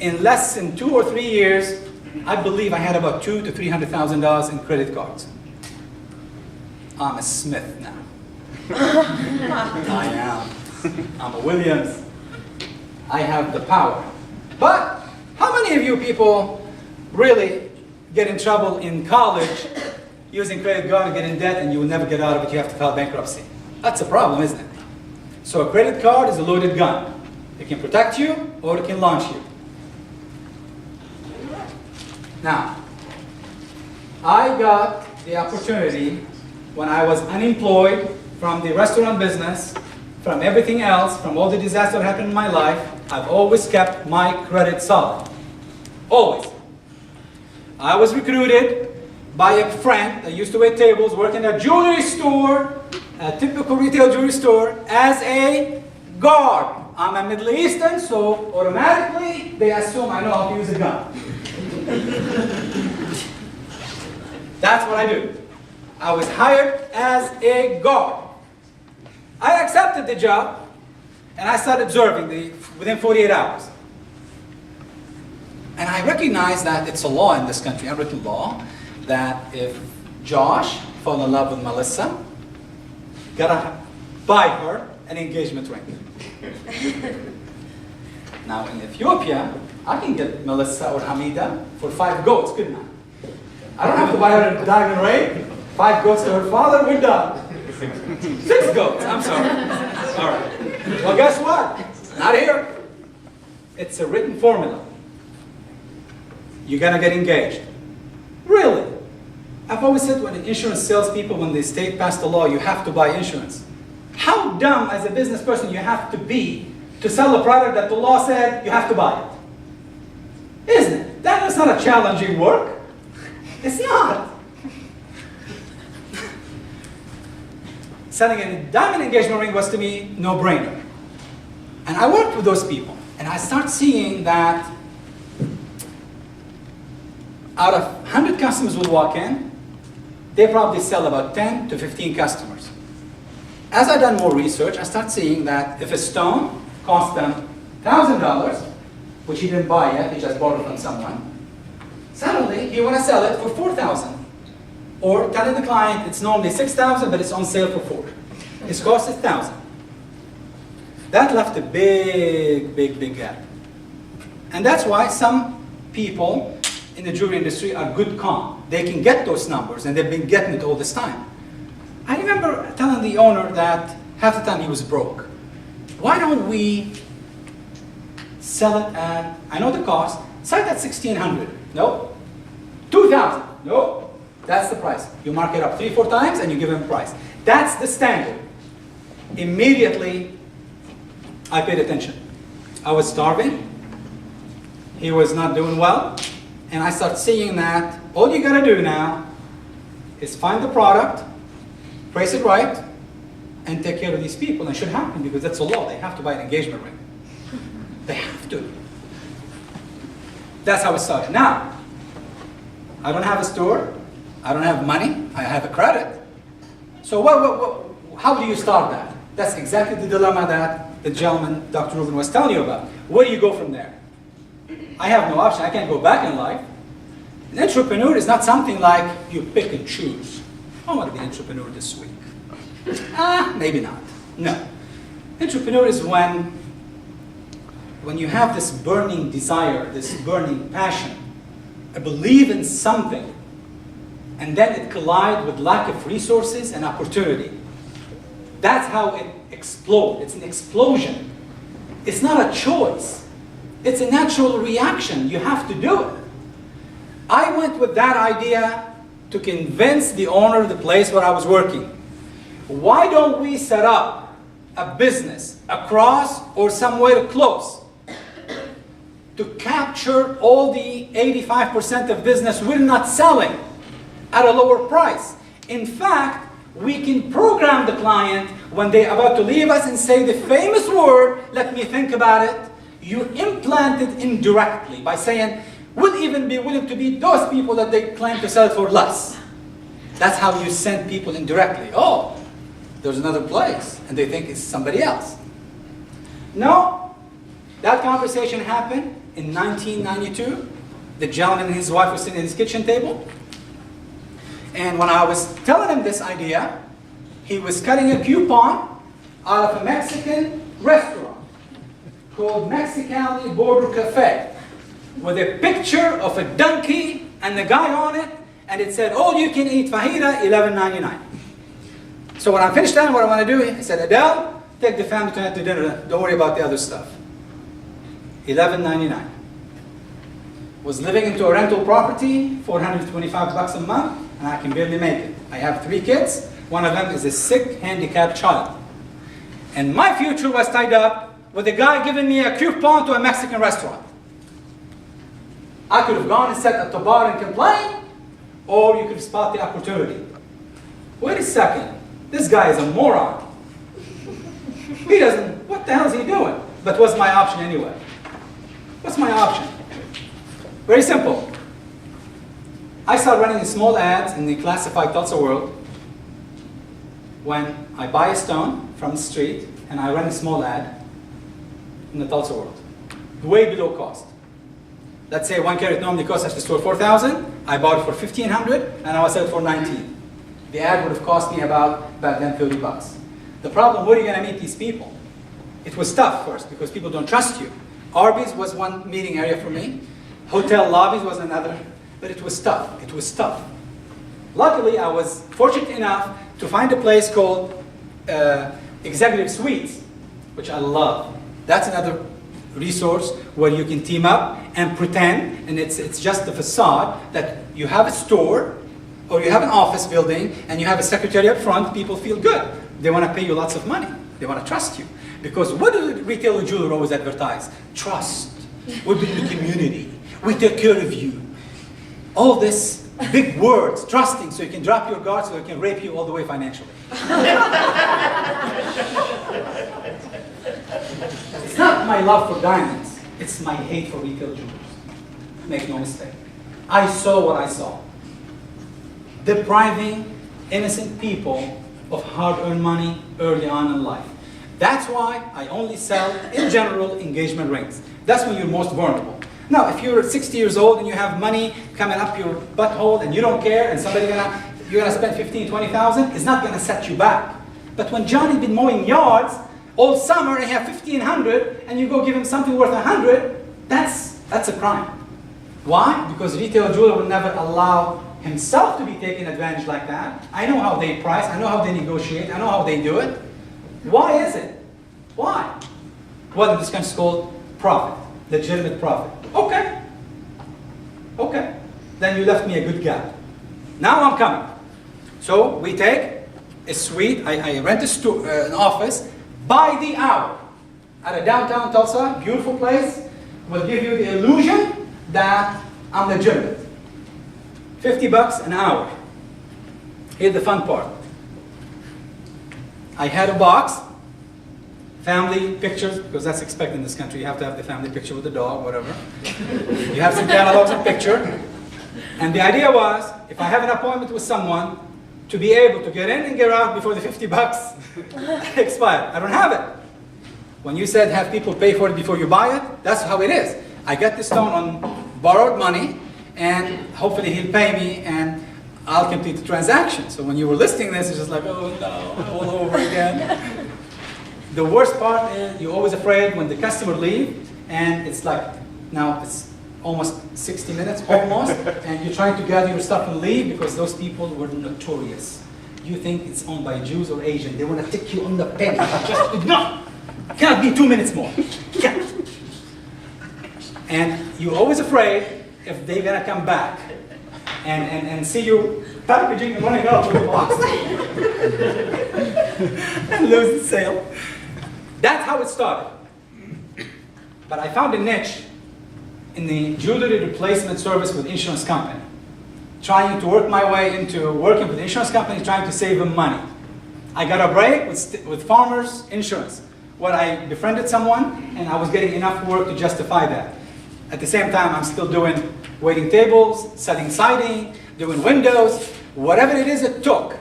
In less than 2 or 3 years, I believe I had about $200,000 to $300,000 in credit cards. I'm a Smith now. I am. I'm a Williams. I have the power. But how many of you people really get in trouble in college using credit card and get in debt and you will never get out of it? You have to file bankruptcy. That's a problem, isn't it? So a credit card is a loaded gun. It can protect you or it can launch you. Now, I got the opportunity when I was unemployed from the restaurant business, from everything else, from all the disasters that happened in my life. I've always kept my credit solid. Always. I was recruited by a friend that used to wait tables, work in a jewelry store, a typical retail jewelry store, as a guard. I'm a Middle Eastern, so automatically they assume I know how to use a gun. That's what I do. I was hired as a guard. I accepted the job, and I started observing within 48 hours. And I recognized that it's a law in this country, unwritten law, that if Josh fall in love with Melissa, gotta buy her an engagement ring. Now in Ethiopia, I can get Melissa or Hamida for 5 goats, couldn't I? I don't have to buy her a diamond ring. 5 goats to her father, we're done. 6 goats, I'm sorry. All right. Well, guess what? Not here. It's a written formula. You're gonna get engaged. Really? I've always said when insurance salespeople, when the state passed the law, you have to buy insurance. How dumb as a business person you have to be to sell a product that the law said you have to buy it? Isn't it? That is not a challenging work. It's not. Selling a diamond engagement ring was to me no-brainer. And I worked with those people, and I start seeing that out of 100 customers will walk in, they probably sell about 10 to 15 customers. As I done more research, I start seeing that if a stone costs them $1,000, which he didn't buy yet, he just bought it from someone. Suddenly, he want to sell it for 4,000. Or telling the client it's normally 6,000, but it's on sale for 4. Its cost is 1,000. That left a big, big, big gap. And that's why some people in the jewelry industry are good con. They can get those numbers, and they've been getting it all this time. I remember telling the owner that half the time he was broke. Why don't we sell it at, I know the cost, sell it at 1,600. No. 2,000. No. That's the price. You mark it up 3-4 times and you give him a price. That's the standard. Immediately, I paid attention. I was starving. He was not doing well. And I started seeing that all you gotta do now is find the product, price it right, and take care of these people. And it should happen because that's a law. They have to buy an engagement ring. They have to. That's how it started. Now, I don't have a store. I don't have money. I have a credit. So how do you start that? That's exactly the dilemma that the gentleman, Dr. Rubin, was telling you about. Where do you go from there? I have no option. I can't go back in life. An entrepreneur is not something like you pick and choose. I want to be an entrepreneur this week. Maybe not. No. Entrepreneur is when you have this burning desire, this burning passion, a belief in something, and then it collides with lack of resources and opportunity. That's how it explodes. It's an explosion. It's not a choice. It's a natural reaction. You have to do it. I went with that idea to convince the owner of the place where I was working. Why don't we set up a business across or somewhere close to capture all the 85% of business we're not selling at a lower price? In fact, we can program the client when they're about to leave us and say the famous word, let me think about it. You implant it indirectly by saying, we'll even be willing to beat those people that they claim to sell it for less. That's how you send people indirectly. Oh, there's another place, and they think it's somebody else. No, that conversation happened in 1992. The gentleman and his wife were sitting at his kitchen table. And when I was telling him this idea, he was cutting a coupon out of a Mexican restaurant called Mexicali Border Cafe with a picture of a donkey and the guy on it, and it said, all you can eat fajita, $11.99. So when I finished telling him what I want to do, he said, Adel, take the family tonight to dinner. Don't worry about the other stuff. $11.99. Was living into a rental property, $425 a month, and I can barely make it. I have 3 kids. One of them is a sick, handicapped child. And my future was tied up with a guy giving me a coupon to a Mexican restaurant. I could have gone and sat at the bar and complained, or you could spot the opportunity. Wait a second. This guy is a moron. He doesn't, what the hell is he doing? But what's my option anyway? What's my option? Very simple. I started running small ads in the classified Tulsa world when I buy a stone from the street and I run a small ad in the Tulsa world, way below cost. Let's say 1 carat normally costs at the store $4,000. I bought it for $1,500 and I was selling it for $19. The ad would have cost me about back then $30. The problem, where are you going to meet these people? It was tough first because people don't trust you. Arby's was one meeting area for me. Hotel lobbies was another, but it was tough. It was tough. Luckily, I was fortunate enough to find a place called Executive Suites, which I love. That's another resource where you can team up and pretend, and it's just the facade, that you have a store or you have an office building and you have a secretary up front. People feel good. They want to pay you lots of money. They want to trust you. Because what do the retailer jeweler always advertise? Trust. We build a community. We take care of you. All this big words, trusting, so you can drop your guard, so they can rape you all the way financially. It's not my love for diamonds. It's my hate for retail jewelers. Make no mistake. I saw what I saw. Depriving innocent people of hard-earned money early on in life. That's why I only sell, in general, engagement rings. That's when you're most vulnerable. Now, if you're 60 years old and you have money coming up your butthole and you don't care, and you're gonna spend 15, 20,000, it's not gonna set you back. But when Johnny's been mowing yards all summer and you have 1,500 and you go give him something worth 100, that's a crime. Why? Because retail jeweler will never allow himself to be taken advantage like that. I know how they price, I know how they negotiate, I know how they do it. Why is it? Why? Well, in this country it's called profit, legitimate profit. Okay. Okay. Then you left me a good gap. Now I'm coming. So we take a suite, I rent an office by the hour at a downtown Tulsa, beautiful place, will give you the illusion that I'm legitimate. $50 an hour. Here's the fun part. I had a box, family pictures, because that's expected in this country. You have to have the family picture with the dog, whatever. You have some catalogs and picture. And the idea was, if I have an appointment with someone, to be able to get in and get out before the $50 expire. I don't have it. When you said have people pay for it before you buy it, that's how it is. I get the stone on borrowed money, and hopefully he'll pay me, and I'll complete the transaction. So when you were listing this, it's just like, oh no, all over again. The worst part is you're always afraid when the customer leaves, and it's like, now it's almost 60 minutes, almost, and you're trying to gather your stuff and leave because those people were notorious. You think it's owned by Jews or Asian. They want to tick you on the penny. Just, no, cannot be 2 minutes more. Can't. And you're always afraid if they're going to come back and see you packaging and running out with the box and lose the sale. That's how it started. But I found a niche in the jewelry replacement service with insurance company, trying to work my way into working with the insurance company, trying to save them money. I got a break with Farmers Insurance, where I befriended someone and I was getting enough work to justify that. At the same time, I'm still doing waiting tables, selling siding, doing windows, whatever it is it took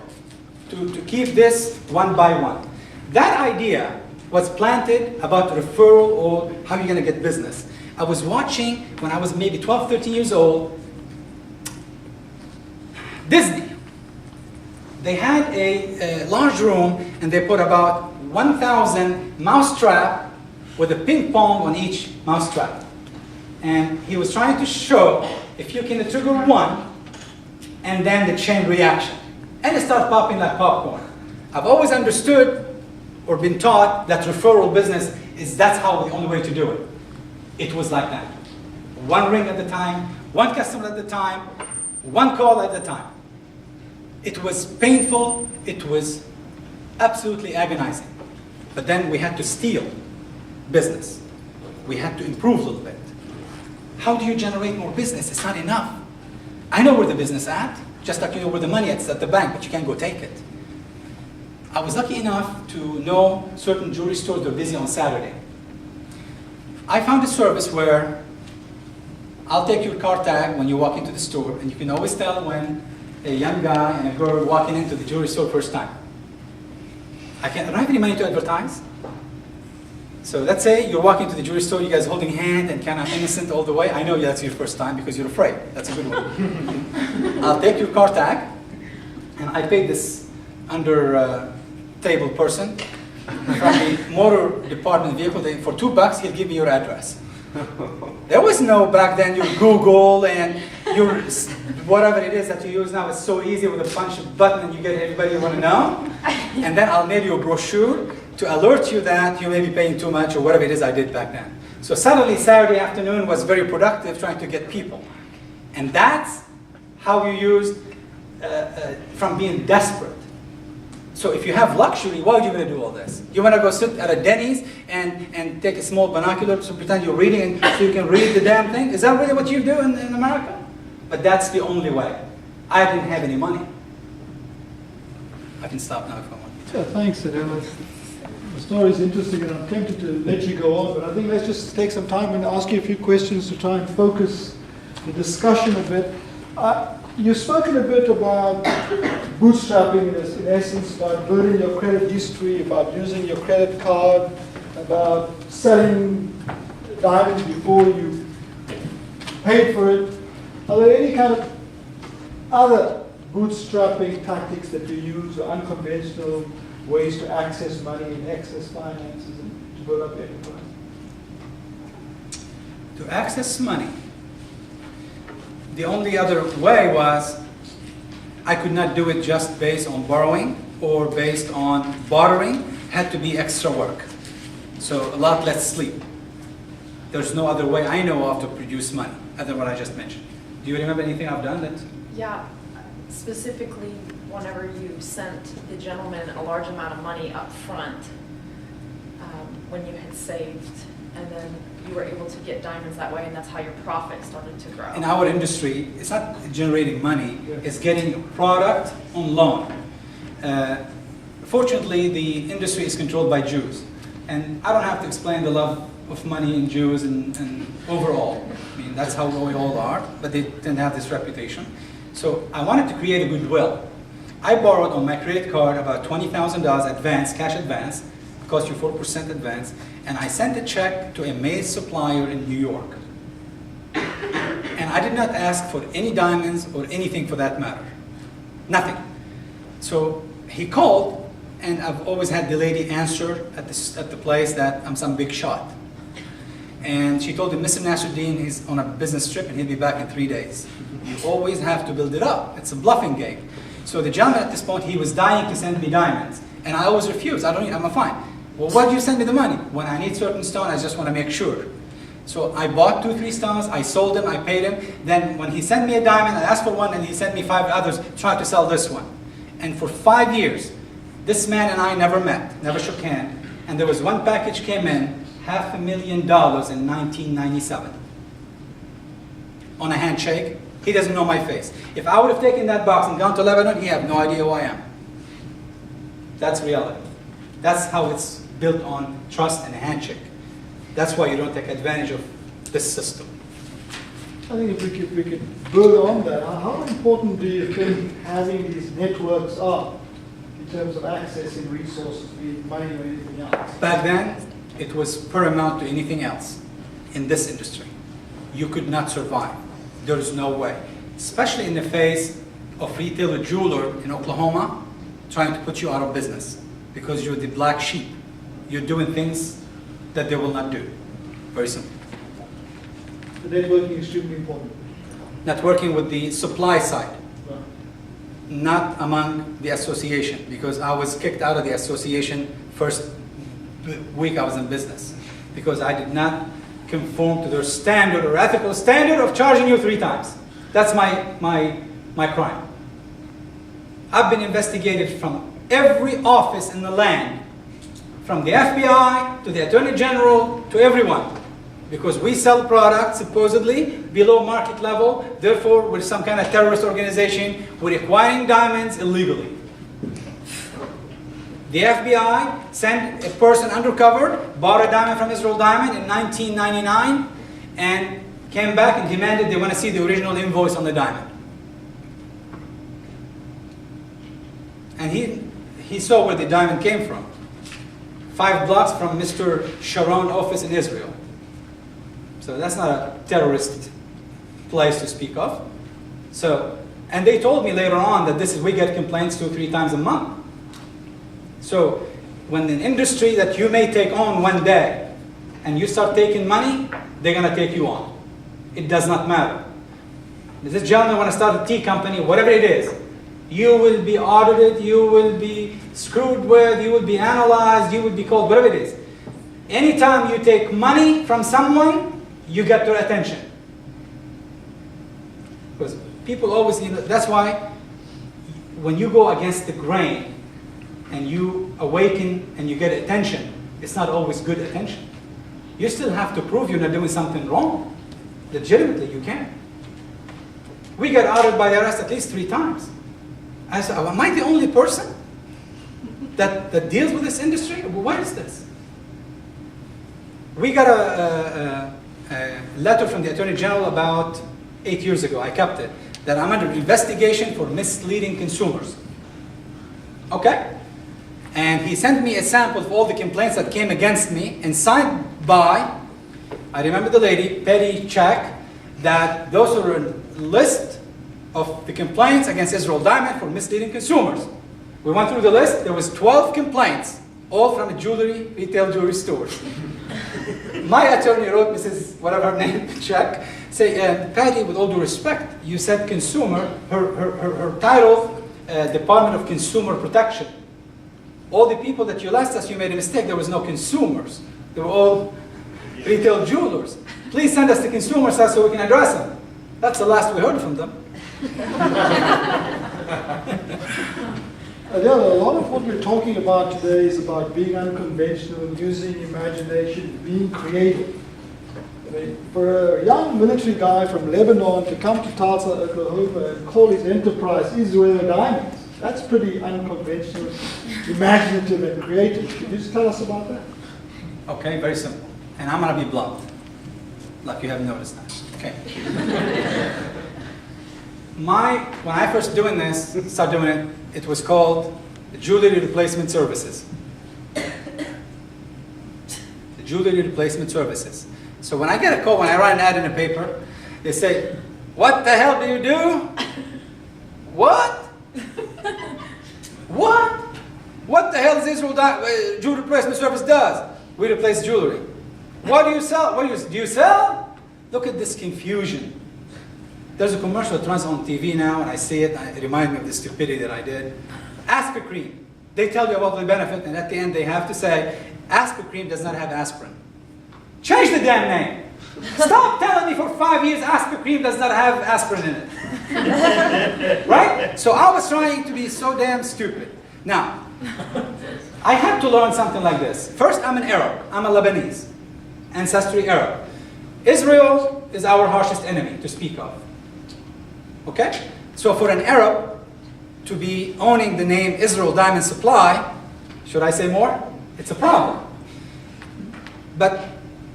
to keep this one by one. That idea was planted about referral or how you're going to get business. I was watching, when I was maybe 12, 13 years old, Disney. They had a large room and they put about 1,000 mousetrap with a ping pong on each mousetrap. And he was trying to show if you can trigger one and then the chain reaction. And it started popping like popcorn. I've always understood or been taught that referral business that's how the only way to do it. It was like that. One ring at a time, one customer at a time, one call at a time. It was painful, it was absolutely agonizing. But then we had to steal business. We had to improve a little bit. How do you generate more business? It's not enough. I know where the business at, just like you know where the money is at the bank, but you can't go take it. I was lucky enough to know certain jewelry stores that are busy on Saturday. I found a service where I'll take your car tag when you walk into the store, and you can always tell when a young guy and a girl walking into the jewelry store first time. I don't have any money to advertise. So let's say you're walking to the jewelry store, you guys holding hand and kind of innocent all the way. I know that's your first time because you're afraid. That's a good one. I'll take your car tag, and I paid this under table person from the motor department vehicle. For $2, he'll give me your address. There was no back then your Google and your whatever it is that you use now. It's so easy with a punch button and you get everybody you want to know. And then I'll mail you a brochure to alert you that you may be paying too much or whatever it is I did back then. So suddenly Saturday afternoon was very productive trying to get people. And that's how you used from being desperate. So if you have luxury, why are you going to do all this? You want to go sit at a Denny's and take a small binocular to pretend you're reading so you can read the damn thing? Is that really what you do in America? But that's the only way. I didn't have any money. I can stop now if I want. Yeah, thanks, Adel. The story is interesting, and I'm tempted to let you go on, but I think let's just take some time and ask you a few questions to try and focus the discussion a bit. You've spoken a bit about bootstrapping, in essence, about building your credit history, about using your credit card, about selling diamonds before you paid for it? Are there any kind of other bootstrapping tactics that you use, or unconventional ways to access money and access finances and to build up enterprise? To access money, the only other way was I could not do it just based on borrowing or based on bartering, had to be extra work. So a lot less sleep. There's no other way I know of to produce money other than what I just mentioned. Do you remember anything I've done that? Yeah, specifically whenever you sent the gentleman a large amount of money up front when you had saved, and then you were able to get diamonds that way, and that's how your profit started to grow. In our industry, it's not generating money, it's getting a product on loan. Fortunately, the industry is controlled by Jews. And I don't have to explain the love of money in Jews and overall. I mean, that's how we all are, but they tend to have this reputation. So I wanted to create a goodwill. I borrowed on my credit card about $20,000 advance, cash advance, cost you 4% advance, and I sent a check to a maize supplier in New York. And I did not ask for any diamonds or anything for that matter. Nothing. So he called, and I've always had the lady answer at the place that I'm some big shot. And she told him, Mr. Nasrredine is on a business trip and he'll be back in 3 days. You always have to build it up. It's a bluffing game. So the gentleman at this point, he was dying to send me diamonds. And I always refused. I don't need, I'm fine. Well, why do you send me the money? When I need certain stone, I just want to make sure. So I bought 2-3 stones, I sold them, I paid him. Then when he sent me a diamond, I asked for one and he sent me 5 others, trying to sell this one. And for 5 years, this man and I never met, never shook hands. And there was one package came in, $500,000 in 1997. On a handshake, he doesn't know my face. If I would have taken that box and gone to Lebanon, he have no idea who I am. That's reality. That's how it's built on trust and a handshake. That's why you don't take advantage of this system. I think if we could build on that, how important do you think having these networks are in terms of accessing resources, be it money or anything else? Back then, it was paramount to anything else in this industry. You could not survive. There is no way. Especially in the face of retailer jeweler in Oklahoma trying to put you out of business because you're the black sheep. You're doing things that they will not do. Very simple. The networking is extremely important. Networking with the supply side, Right. not among the association, because I was kicked out of the association first week I was in business because I did not conform to their standard or ethical standard of charging you 3 times. That's my crime. I've been investigated from every office in the land, from the FBI to the Attorney General to everyone, because we sell products supposedly below market level, therefore we're some kind of terrorist organization, we're acquiring diamonds illegally. The FBI sent a person undercover, bought a diamond from Israel Diamond in 1999, and came back and demanded they want to see the original invoice on the diamond. And he saw where the diamond came from. 5 blocks from Mr. Sharon office in Israel. So that's not a terrorist place to speak of. So, and they told me later on that we get complaints 2-3 times a month. So when an industry that you may take on one day and you start taking money, they're going to take you on. It does not matter. Does this gentleman want to start a tea company, whatever it is, you will be audited, you will be screwed with, you will be analyzed, you will be called, whatever it is. Anytime you take money from someone, you get their attention. Because people always, that's why when you go against the grain and you awaken and you get attention, it's not always good attention. You still have to prove you're not doing something wrong. Legitimately, you can. We got audited by the IRS at least 3 times. I said, am I the only person that deals with this industry? What is this? We got a letter from the Attorney General about 8 years ago. I kept it. That I'm under investigation for misleading consumers. Okay? And he sent me a sample of all the complaints that came against me and signed by I remember the lady, petty check, that those were a list of the complaints against Israel Diamond for misleading consumers. We went through the list. There was 12 complaints, all from retail jewelry stores. My attorney wrote Mrs. whatever her name, check, say, Patty, with all due respect, you said consumer, her title, Department of Consumer Protection. All the people that you list us, you made a mistake. There was no consumers. They were all retail jewelers. Please send us the consumer side so we can address them. That's the last we heard from them. Adel, a lot of what we're talking about today is about being unconventional, using imagination, being creative. I mean, for a young military guy from Lebanon to come to Tulsa, Oklahoma, and call his enterprise Israel Diamonds, that's pretty unconventional, imaginative, and creative. Could you just tell us about that? Okay, very simple. And I'm going to be blunt, like you have noticed that. Okay. When I first started doing it, it was called the Jewelry Replacement Services. The Jewelry Replacement Services. So when I get a call, when I write an ad in a paper, they say, "What the hell do you do?" What? What? What the hell does Israel Jewelry Replacement Service does? We replace jewelry. What do you sell? Do you sell? Look at this confusion. There's a commercial that runs on TV now, and I see it, and it reminds me of the stupidity that I did. Aspirin cream. They tell you about the benefit, and at the end they have to say, aspirin cream does not have aspirin. Change the damn name. Stop telling me for 5 years aspirin cream does not have aspirin in it. Right? So I was trying to be so damn stupid. Now, I had to learn something like this. First, I'm an Arab. I'm a Lebanese. Ancestry Arab. Israel is our harshest enemy to speak of. Okay? So for an Arab to be owning the name Israel Diamond Supply, should I say more? It's a problem. But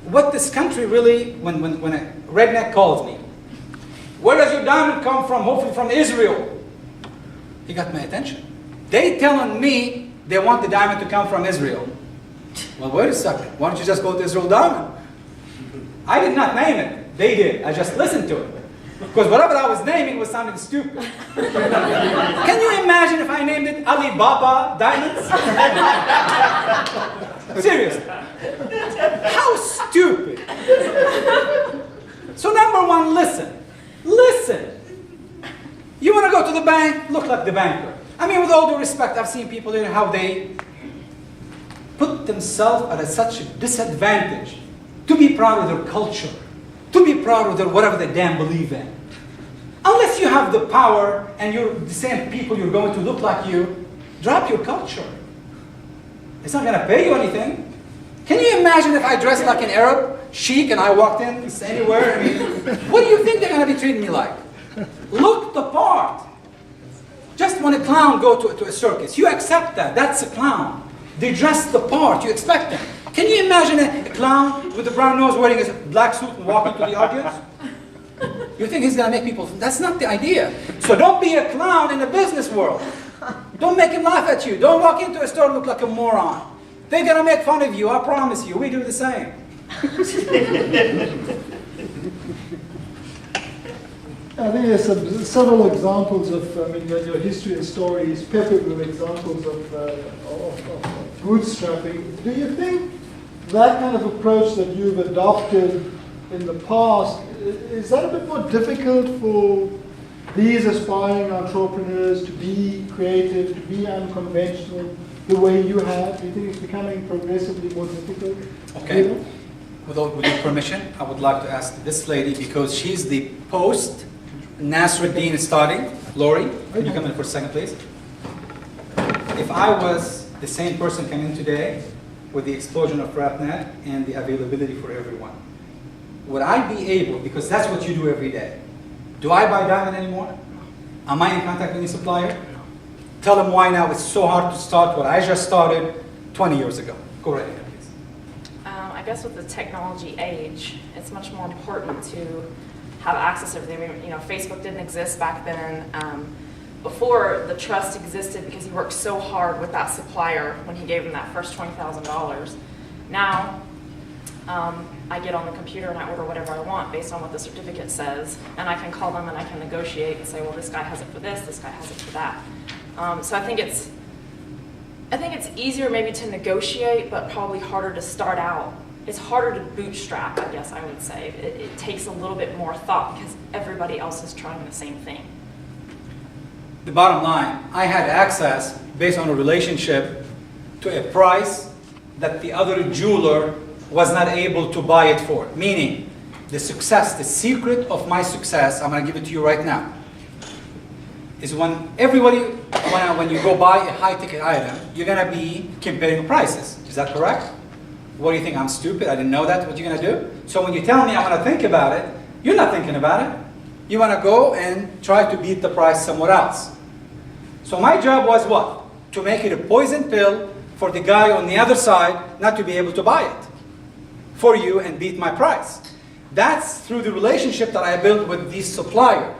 what this country really, when a redneck calls me, where does your diamond come from? Hopefully from Israel. He got my attention. They telling me they want the diamond to come from Israel. Well, wait a second. Why don't you just go to Israel Diamond? I did not name it. They did. I just listened to it. Because whatever I was naming was sounding stupid. Can you imagine if I named it Alibaba Diamonds? Seriously. How stupid. So number one, listen. Listen. You want to go to the bank? Look like the banker. I mean, with all due respect, I've seen people here how they put themselves at such a disadvantage to be proud of their culture, to be proud of their whatever they damn believe in. Unless you have the power and you're the same people you're going to look like you, drop your culture. It's not going to pay you anything. Can you imagine if I dressed like an Arab, chic, and I walked in anywhere? I mean, what do you think they're going to be treating me like? Look the part. Just when a clown goes to a circus, you accept that. That's a clown. They dress the part. You expect them. Can you imagine a clown with a brown nose wearing a black suit and walking to the audience? You think he's going to make people... That's not the idea. So don't be a clown in the business world. Don't make him laugh at you. Don't walk into a store and look like a moron. They're going to make fun of you. I promise you. We do the same. I think there's several examples of, your history and story is peppered with examples of bootstrapping. Do you think that kind of approach that you've adopted in the past, is that a bit more difficult for these aspiring entrepreneurs to be creative, to be unconventional the way you have? Do you think it's becoming progressively more difficult? Okay. With your permission, I would like to ask this lady, because she's the post Nasrredine starting. Lori, can you come in for a second, please? If I was the same person coming in today with the explosion of RapNet and the availability for everyone, would I be able, because that's what you do every day, do I buy diamond anymore? Am I in contact with any supplier? Tell them why now it's so hard to start what I just started 20 years ago. Go right ahead, please. I guess with the technology age, it's much more important to have access to everything. I mean, Facebook didn't exist back then. Before, the trust existed because he worked so hard with that supplier when he gave him that first $20,000. Now, I get on the computer and I order whatever I want based on what the certificate says, and I can call them and I can negotiate and say, well, this guy has it for this guy has it for that. So I think it's easier maybe to negotiate, but probably harder to start out. It's harder to bootstrap, I guess I would say. It takes a little bit more thought because everybody else is trying the same thing. The bottom line, I had access based on a relationship to a price that the other jeweler was not able to buy it for. Meaning, the success, the secret of my success, I'm going to give it to you right now, is when you go buy a high-ticket item, you're going to be comparing prices. Is that correct? What do you think? I'm stupid? I didn't know that? What are you going to do? So when you tell me I want to think about it, you're not thinking about it. You want to go and try to beat the price somewhere else. So my job was what? To make it a poison pill for the guy on the other side not to be able to buy it for you and beat my price. That's through the relationship that I built with this supplier.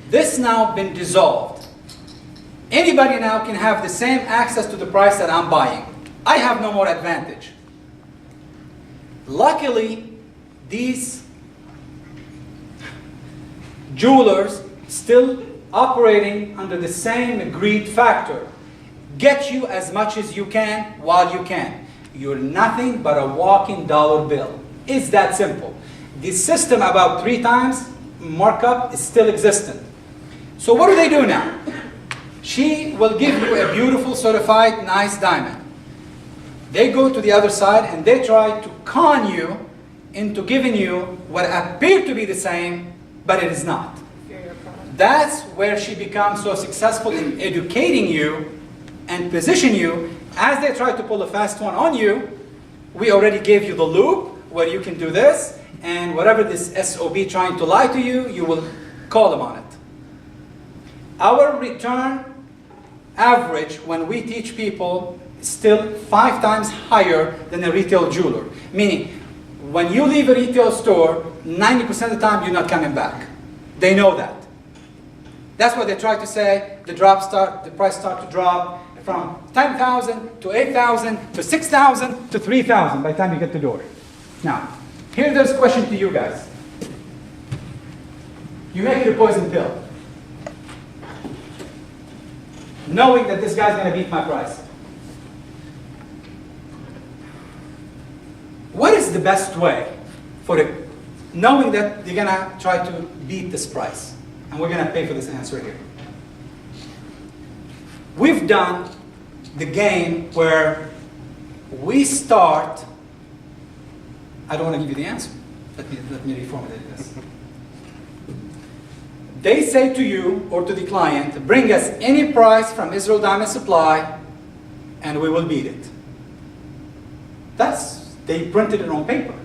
This now been dissolved. Anybody now can have the same access to the price that I'm buying. I have no more advantage. Luckily, these jewelers still operating under the same agreed factor. Get you as much as you can while you can. You're nothing but a walking dollar bill. It's that simple. This system about 3 times markup is still existent. So what do they do now? She will give you a beautiful certified nice diamond. They go to the other side and they try to con you into giving you what appeared to be the same, but it is not. That's where she becomes so successful in educating you and position you. As they try to pull a fast one on you, we already gave you the loop where you can do this, and whatever this SOB trying to lie to you, you will call them on it. Our return average when we teach people is still 5 times higher than a retail jeweler. Meaning, when you leave a retail store, 90% of the time you're not coming back. They know that. That's what they try to say. The price start to drop from 10,000 to 8,000 to 6,000 to 3,000 by the time you get to the door. Now, there's a question to you guys. You make it a poison pill, knowing that this guy's going to beat my price. What is the best way for it, knowing that you're going to try to beat this price? And we're going to pay for this answer here. We've done the game where we start. I don't want to give you the answer. Let me reformulate this. They say to you or to the client, bring us any price from Israel Diamond Supply and we will beat it. They printed it on paper.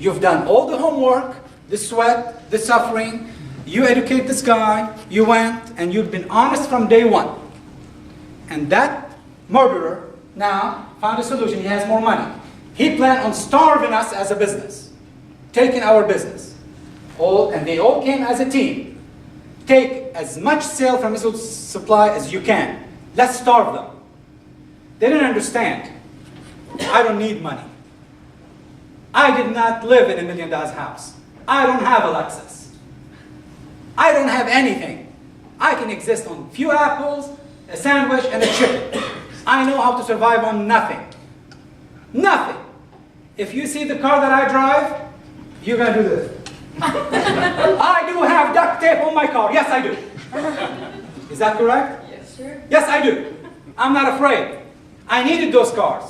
You've done all the homework, the sweat, the suffering. You educate this guy, you went, and you've been honest from day one. And that murderer now found a solution. He has more money. He planned on starving us as a business, taking our business. And they all came as a team. Take as much sale from Israel Supply as you can. Let's starve them. They didn't understand. I don't need money. I did not live in $1 million house. I don't have a Lexus. I don't have anything. I can exist on a few apples, a sandwich, and a chicken. I know how to survive on nothing. Nothing. If you see the car that I drive, you're going to do this. I do have duct tape on my car. Yes, I do. Is that correct? Yes, sir. Yes, I do. I'm not afraid. I needed those cars.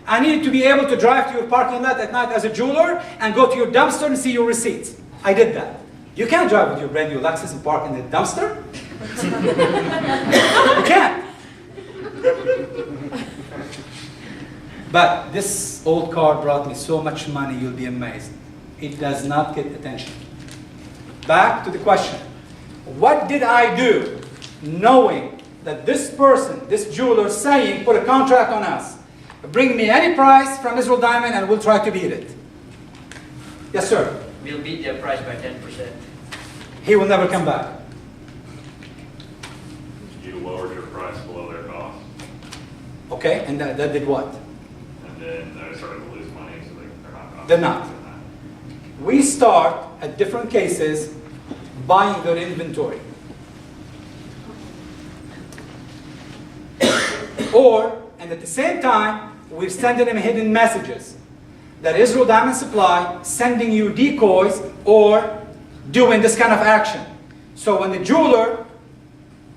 I needed to be able to drive to your parking lot at night as a jeweler and go to your dumpster and see your receipts. I did that. You can't drive with your brand new Lexus and park in the dumpster. You can't. But this old car brought me so much money, you'll be amazed. It does not get attention. Back to the question. What did I do knowing that this person, this jeweler saying, put a contract on us, bring me any price from Israel Diamond and we'll try to beat it? Yes, sir. We'll beat their price by 10%. He will never come back. You lowered your price below their cost, Okay, and that did what? and then I started to lose money, so they They're not. We start at different cases buying their inventory. And at the same time, we're sending them hidden messages that Israel Diamond Supply sending you decoys or doing this kind of action. So when the jeweler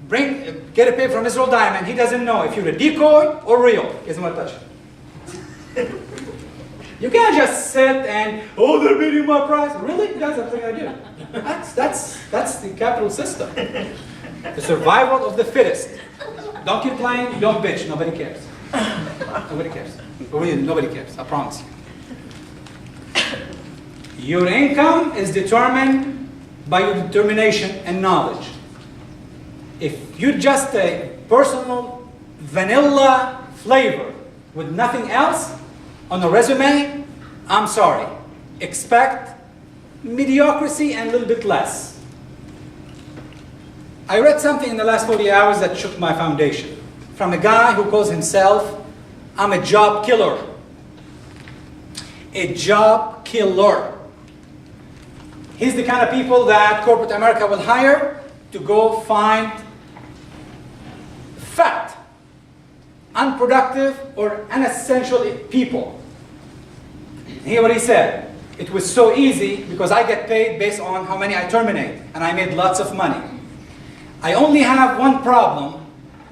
get a pay from Israel Diamond, he doesn't know if you're a decoy or real. He doesn't want to touch it. You can't just sit and, oh, they're beating my price. Really? That's the thing I do. That's the capital system. The survival of the fittest. Don't complain, don't bitch, nobody cares. Nobody cares. Really, nobody cares, I promise you. Your income is determined by your determination and knowledge. If you're just a personal vanilla flavor with nothing else on a resume, I'm sorry. Expect mediocrity and a little bit less. I read something in the last 40 hours that shook my foundation from a guy who calls himself, I'm a job killer. A job killer. He's the kind of people that corporate America will hire to go find fat, unproductive, or unessential people. Hear what he said. It was so easy because I get paid based on how many I terminate, and I made lots of money. I only have one problem.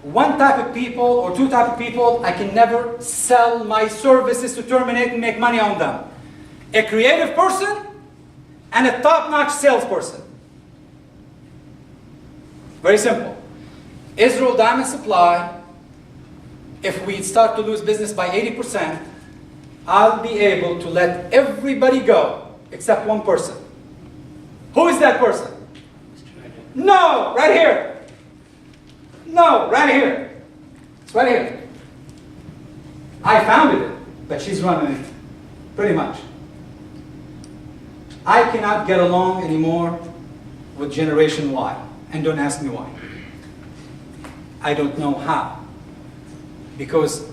One type of people or two type of people, I can never sell my services to terminate and make money on them. A creative person and a top-notch salesperson. Very simple. Israel Diamond Supply, if we start to lose business by 80%, I'll be able to let everybody go except one person. Who is that person? No, right here. No, right here. It's right here. I founded it, but she's running it, pretty much. I cannot get along anymore with Generation Y, and don't ask me why. I don't know how. Because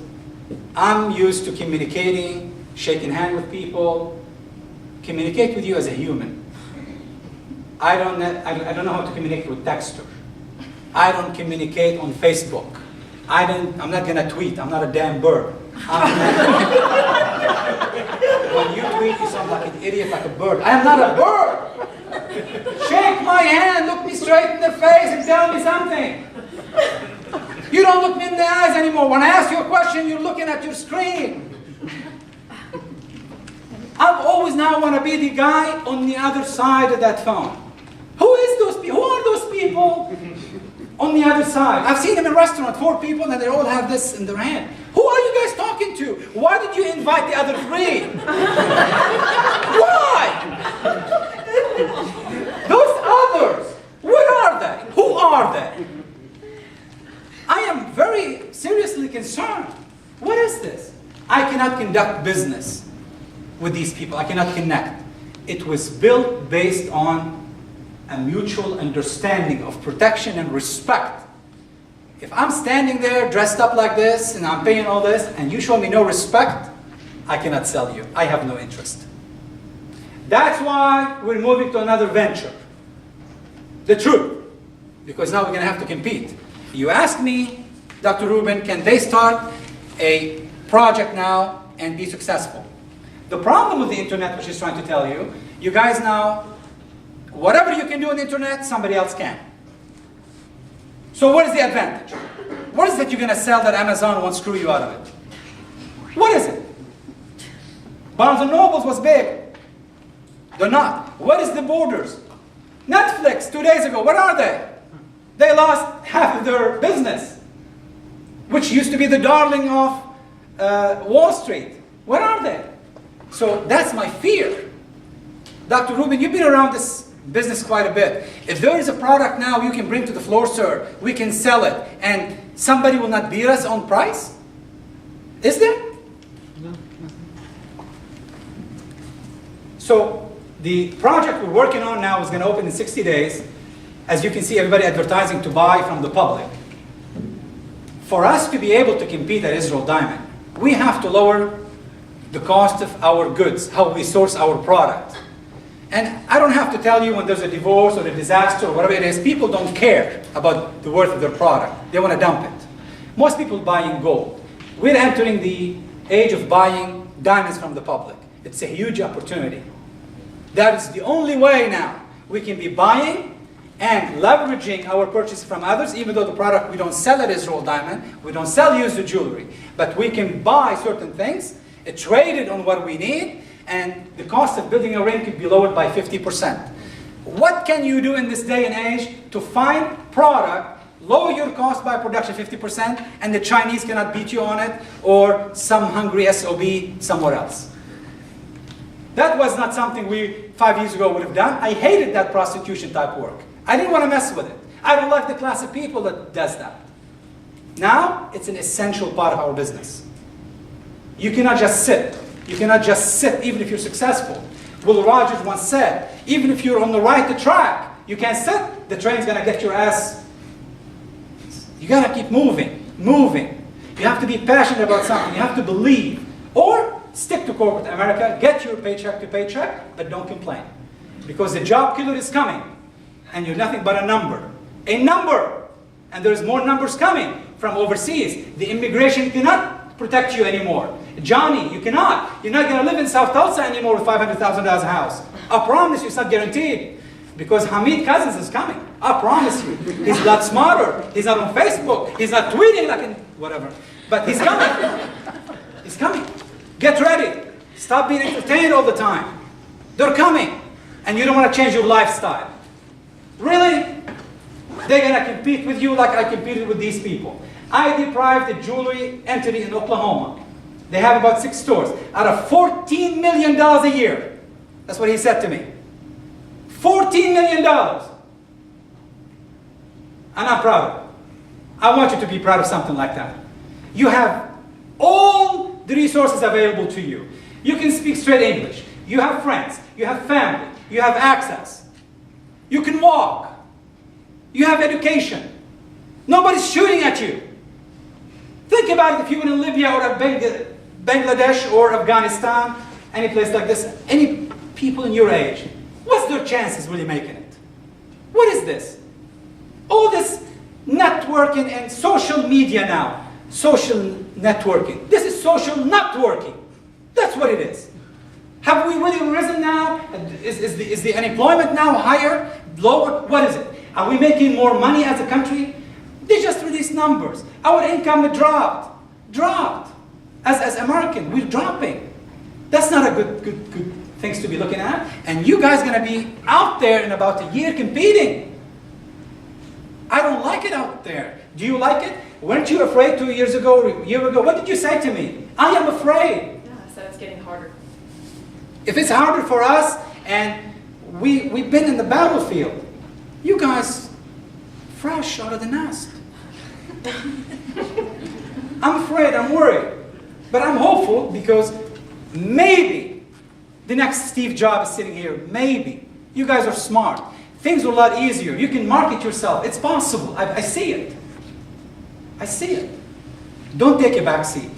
I'm used to communicating, shaking hands with people, communicate with you as a human. I don't know how to communicate with texture. I don't communicate on Facebook. I'm not gonna tweet. I'm not a damn bird. When you tweet, you sound like an idiot, like a bird. I am not a bird. Shake my hand, look me straight in the face, and tell me something. You don't look me in the eyes anymore. When I ask you a question, you're looking at your screen. I always now want to be the guy on the other side of that phone. Who are those people on the other side? I've seen them in restaurants, 4 people, and they all have this in their hand. Who are you guys talking to? Why did you invite the other 3? Why? Those others, where are they? Who are they? I am very seriously concerned. What is this? I cannot conduct business with these people. I cannot connect. It was built based on a mutual understanding of protection and respect. If I'm standing there dressed up like this and I'm paying all this and you show me no respect, I cannot sell you. I have no interest. That's why we're moving to another venture. The truth. Because now we're going to have to compete. You asked me, Dr. Rubin, can they start a project now and be successful? The problem with the internet, which is trying to tell you, you guys now, whatever you can do on the internet, somebody else can. So what is the advantage? What is it you're going to sell that Amazon won't screw you out of it? What is it? Barnes & Nobles was big. They're not. What is the Borders? Netflix, 2 days ago, what are they? They lost half of their business, which used to be the darling of Wall Street. What are they? So that's my fear. Dr. Rubin, you've been around this business quite a bit. If there is a product now you can bring to the floor, sir, we can sell it, and somebody will not beat us on price? Is there? No. So the project we're working on now is going to open in 60 days. As you can see, everybody advertising to buy from the public. For us to be able to compete at Israel Diamond, we have to lower the cost of our goods, how we source our product. And I don't have to tell you when there's a divorce or a disaster or whatever it is, people don't care about the worth of their product. They want to dump it. Most people buying gold. We're entering the age of buying diamonds from the public. It's a huge opportunity. That is the only way now we can be buying and leveraging our purchase from others, even though the product we don't sell at Israel Diamond, we don't sell used jewelry, but we can buy certain things, trade it on what we need, and the cost of building a ring could be lowered by 50%. What can you do in this day and age to find product, lower your cost by production 50%, and the Chinese cannot beat you on it, or some hungry SOB somewhere else? That was not something we 5 years ago would have done. I hated that prostitution type work. I didn't want to mess with it. I don't like the class of people that does that. Now, it's an essential part of our business. You cannot just sit. You cannot just sit even if you're successful. Will Rogers once said, even if you're on the right track, you can't sit. The train's going to get your ass. You got to keep moving, moving. You have to be passionate about something. You have to believe. Or stick to corporate America, get your paycheck to paycheck, but don't complain. Because the job killer is coming. And you're nothing but a number. A number! And there's more numbers coming from overseas. The immigration cannot protect you anymore. Johnny, you cannot. You're not going to live in South Tulsa anymore with $500,000 a house. I promise you, it's not guaranteed. Because Hamid Cousins is coming. I promise you. He's a lot smarter. He's not on Facebook. He's not tweeting like in whatever. But he's coming. He's coming. Get ready. Stop being entertained all the time. They're coming. And you don't want to change your lifestyle. Really? They're going to compete with you like I competed with these people. I deprived the jewelry entity in Oklahoma. They have about 6 stores. Out of $14 million a year. That's what he said to me. $14 million. And I'm proud of it. I want you to be proud of something like that. You have all the resources available to you. You can speak straight English. You have friends. You have family. You have access. You can walk. You have education. Nobody's shooting at you. Think about it if you were in Libya or Bangladesh or Afghanistan, any place like this, any people in your age, what's their chances really making it? What is this? All this networking and social media now. Social networking. This is social networking. That's what it is. Have we really risen now? Is the unemployment now higher? Lower? What is it? Are we making more money as a country? They just released numbers. Our income dropped. Dropped. As American, we're dropping. That's not a good things to be looking at. And you guys are going to be out there in about a year competing. I don't like it out there. Do you like it? Weren't you afraid 2 years ago or a year ago? What did you say to me? I am afraid. Yeah, I said it's getting harder. If it's harder for us and we've been in the battlefield, you guys fresh out of the nest. I'm afraid, I'm worried. But I'm hopeful because maybe the next Steve Jobs is sitting here. Maybe. You guys are smart. Things are a lot easier. You can market yourself. It's possible. I see it. I see it. Don't take a back seat.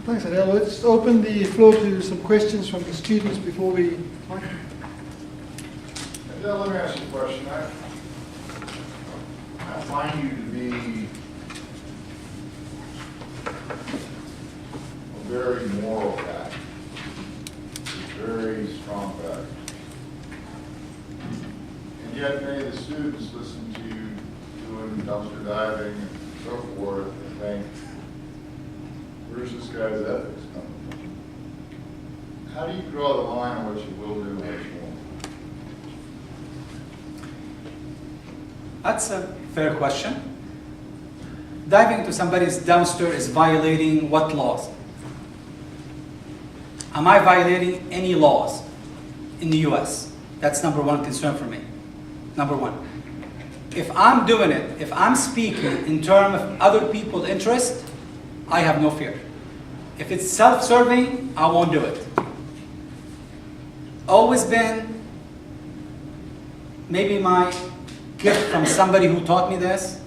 Thanks, Adel. Let's open the floor to some questions from the students before we... Adel, let me ask you a question. I find you to be a very moral guy, a very strong guy. And yet many of the students listen to you doing dumpster diving and so forth and think, where's this guy's ethics coming from? How do you draw the line on what you will do and what you won't? That's a fair question. Diving into somebody's dumpster is violating what laws? Am I violating any laws in the US? That's number one concern for me. Number one. If I'm doing it, if I'm speaking in terms of other people's interest, I have no fear. If it's self-serving, I won't do it. Always been maybe my gift from somebody who taught me this.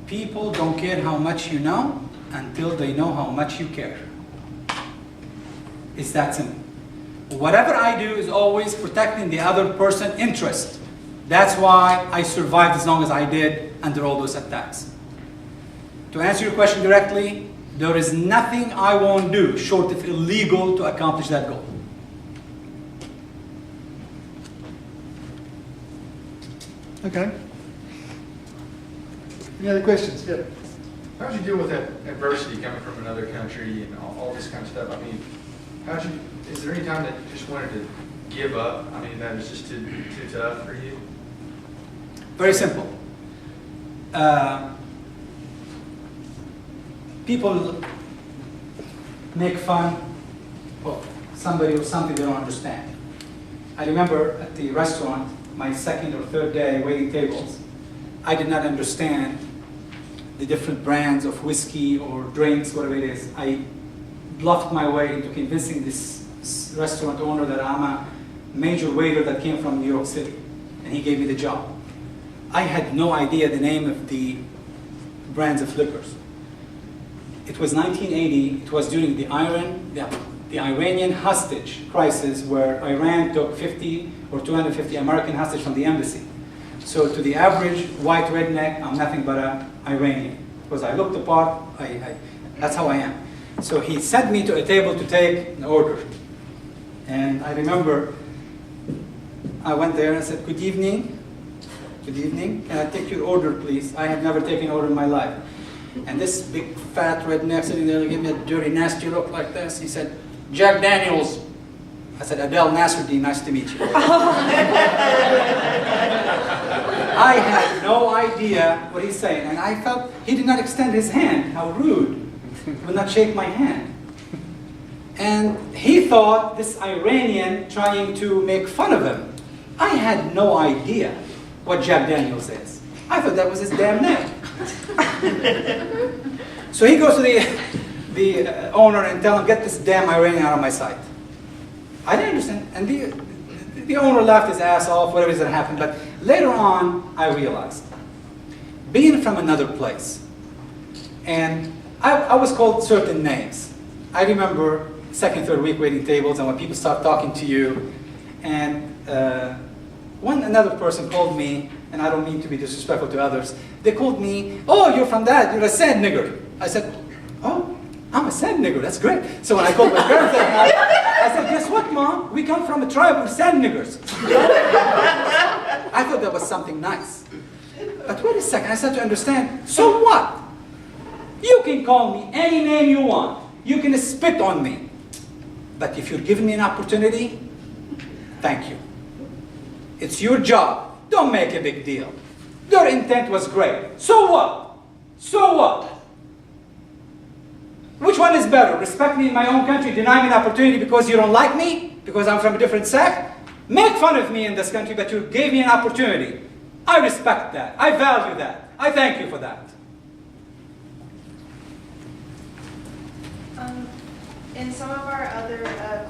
People don't care how much you know, until they know how much you care. It's that simple. Whatever I do is always protecting the other person's interest. That's why I survived as long as I did under all those attacks. To answer your question directly, there is nothing I won't do short of illegal to accomplish that goal. Okay. Any other questions? Yeah. How did you deal with that adversity coming from another country and all this kind of stuff? I mean, is there any time that you just wanted to give up? I mean, that was just too tough for you? Very simple. People make fun of somebody or something they don't understand. I remember at the restaurant, my second or third day waiting tables, I did not understand the different brands of whiskey or drinks, whatever it is. I bluffed my way into convincing this restaurant owner that I'm a major waiter that came from New York City, and he gave me the job. I had no idea the name of the brands of liquors. It was 1980, it was during the Iranian hostage crisis, where Iran took 50 or 250 American hostage from the embassy. So to the average white redneck, I'm nothing but an Iranian. Because I looked the part, that's how I am. So he sent me to a table to take an order. And I remember I went there and said, "Good evening. Good evening. Can I take your order, please? I have never taken an order in my life." And this big fat redneck sitting there gave me a dirty, nasty look like this. He said, "Jack Daniels." I said, "Adel Nasrredine, nice to meet you." I had no idea what he's saying, and I felt he did not extend his hand. How rude. He would not shake my hand. And he thought this Iranian trying to make fun of him. I had no idea what Jack Daniels is. I thought that was his damn name. So he goes to the owner and tells him, "Get this damn Iranian out of my sight." I didn't understand. And the owner laughed his ass off, whatever it is that happened. But later on, I realized, being from another place, and I was called certain names. I remember second, third week waiting tables, and when people start talking to you, and another person called me, and I don't mean to be disrespectful to others, they called me, "Oh, you're from that, you're a sand nigger." I said, "Oh, I'm a sand nigger, that's great." So when I called my parents that night, I said, "Guess what, Mom? We come from a tribe of sand niggers." I thought that was something nice. But wait a second, I started to understand, so what? You can call me any name you want. You can spit on me. But if you're giving me an opportunity, thank you. It's your job. Don't make a big deal. Their intent was great. So what? So what? Which one is better? Respect me in my own country, deny me an opportunity because you don't like me? Because I'm from a different sect? Make fun of me in this country, but you gave me an opportunity. I respect that. I value that. I thank you for that. In some of our other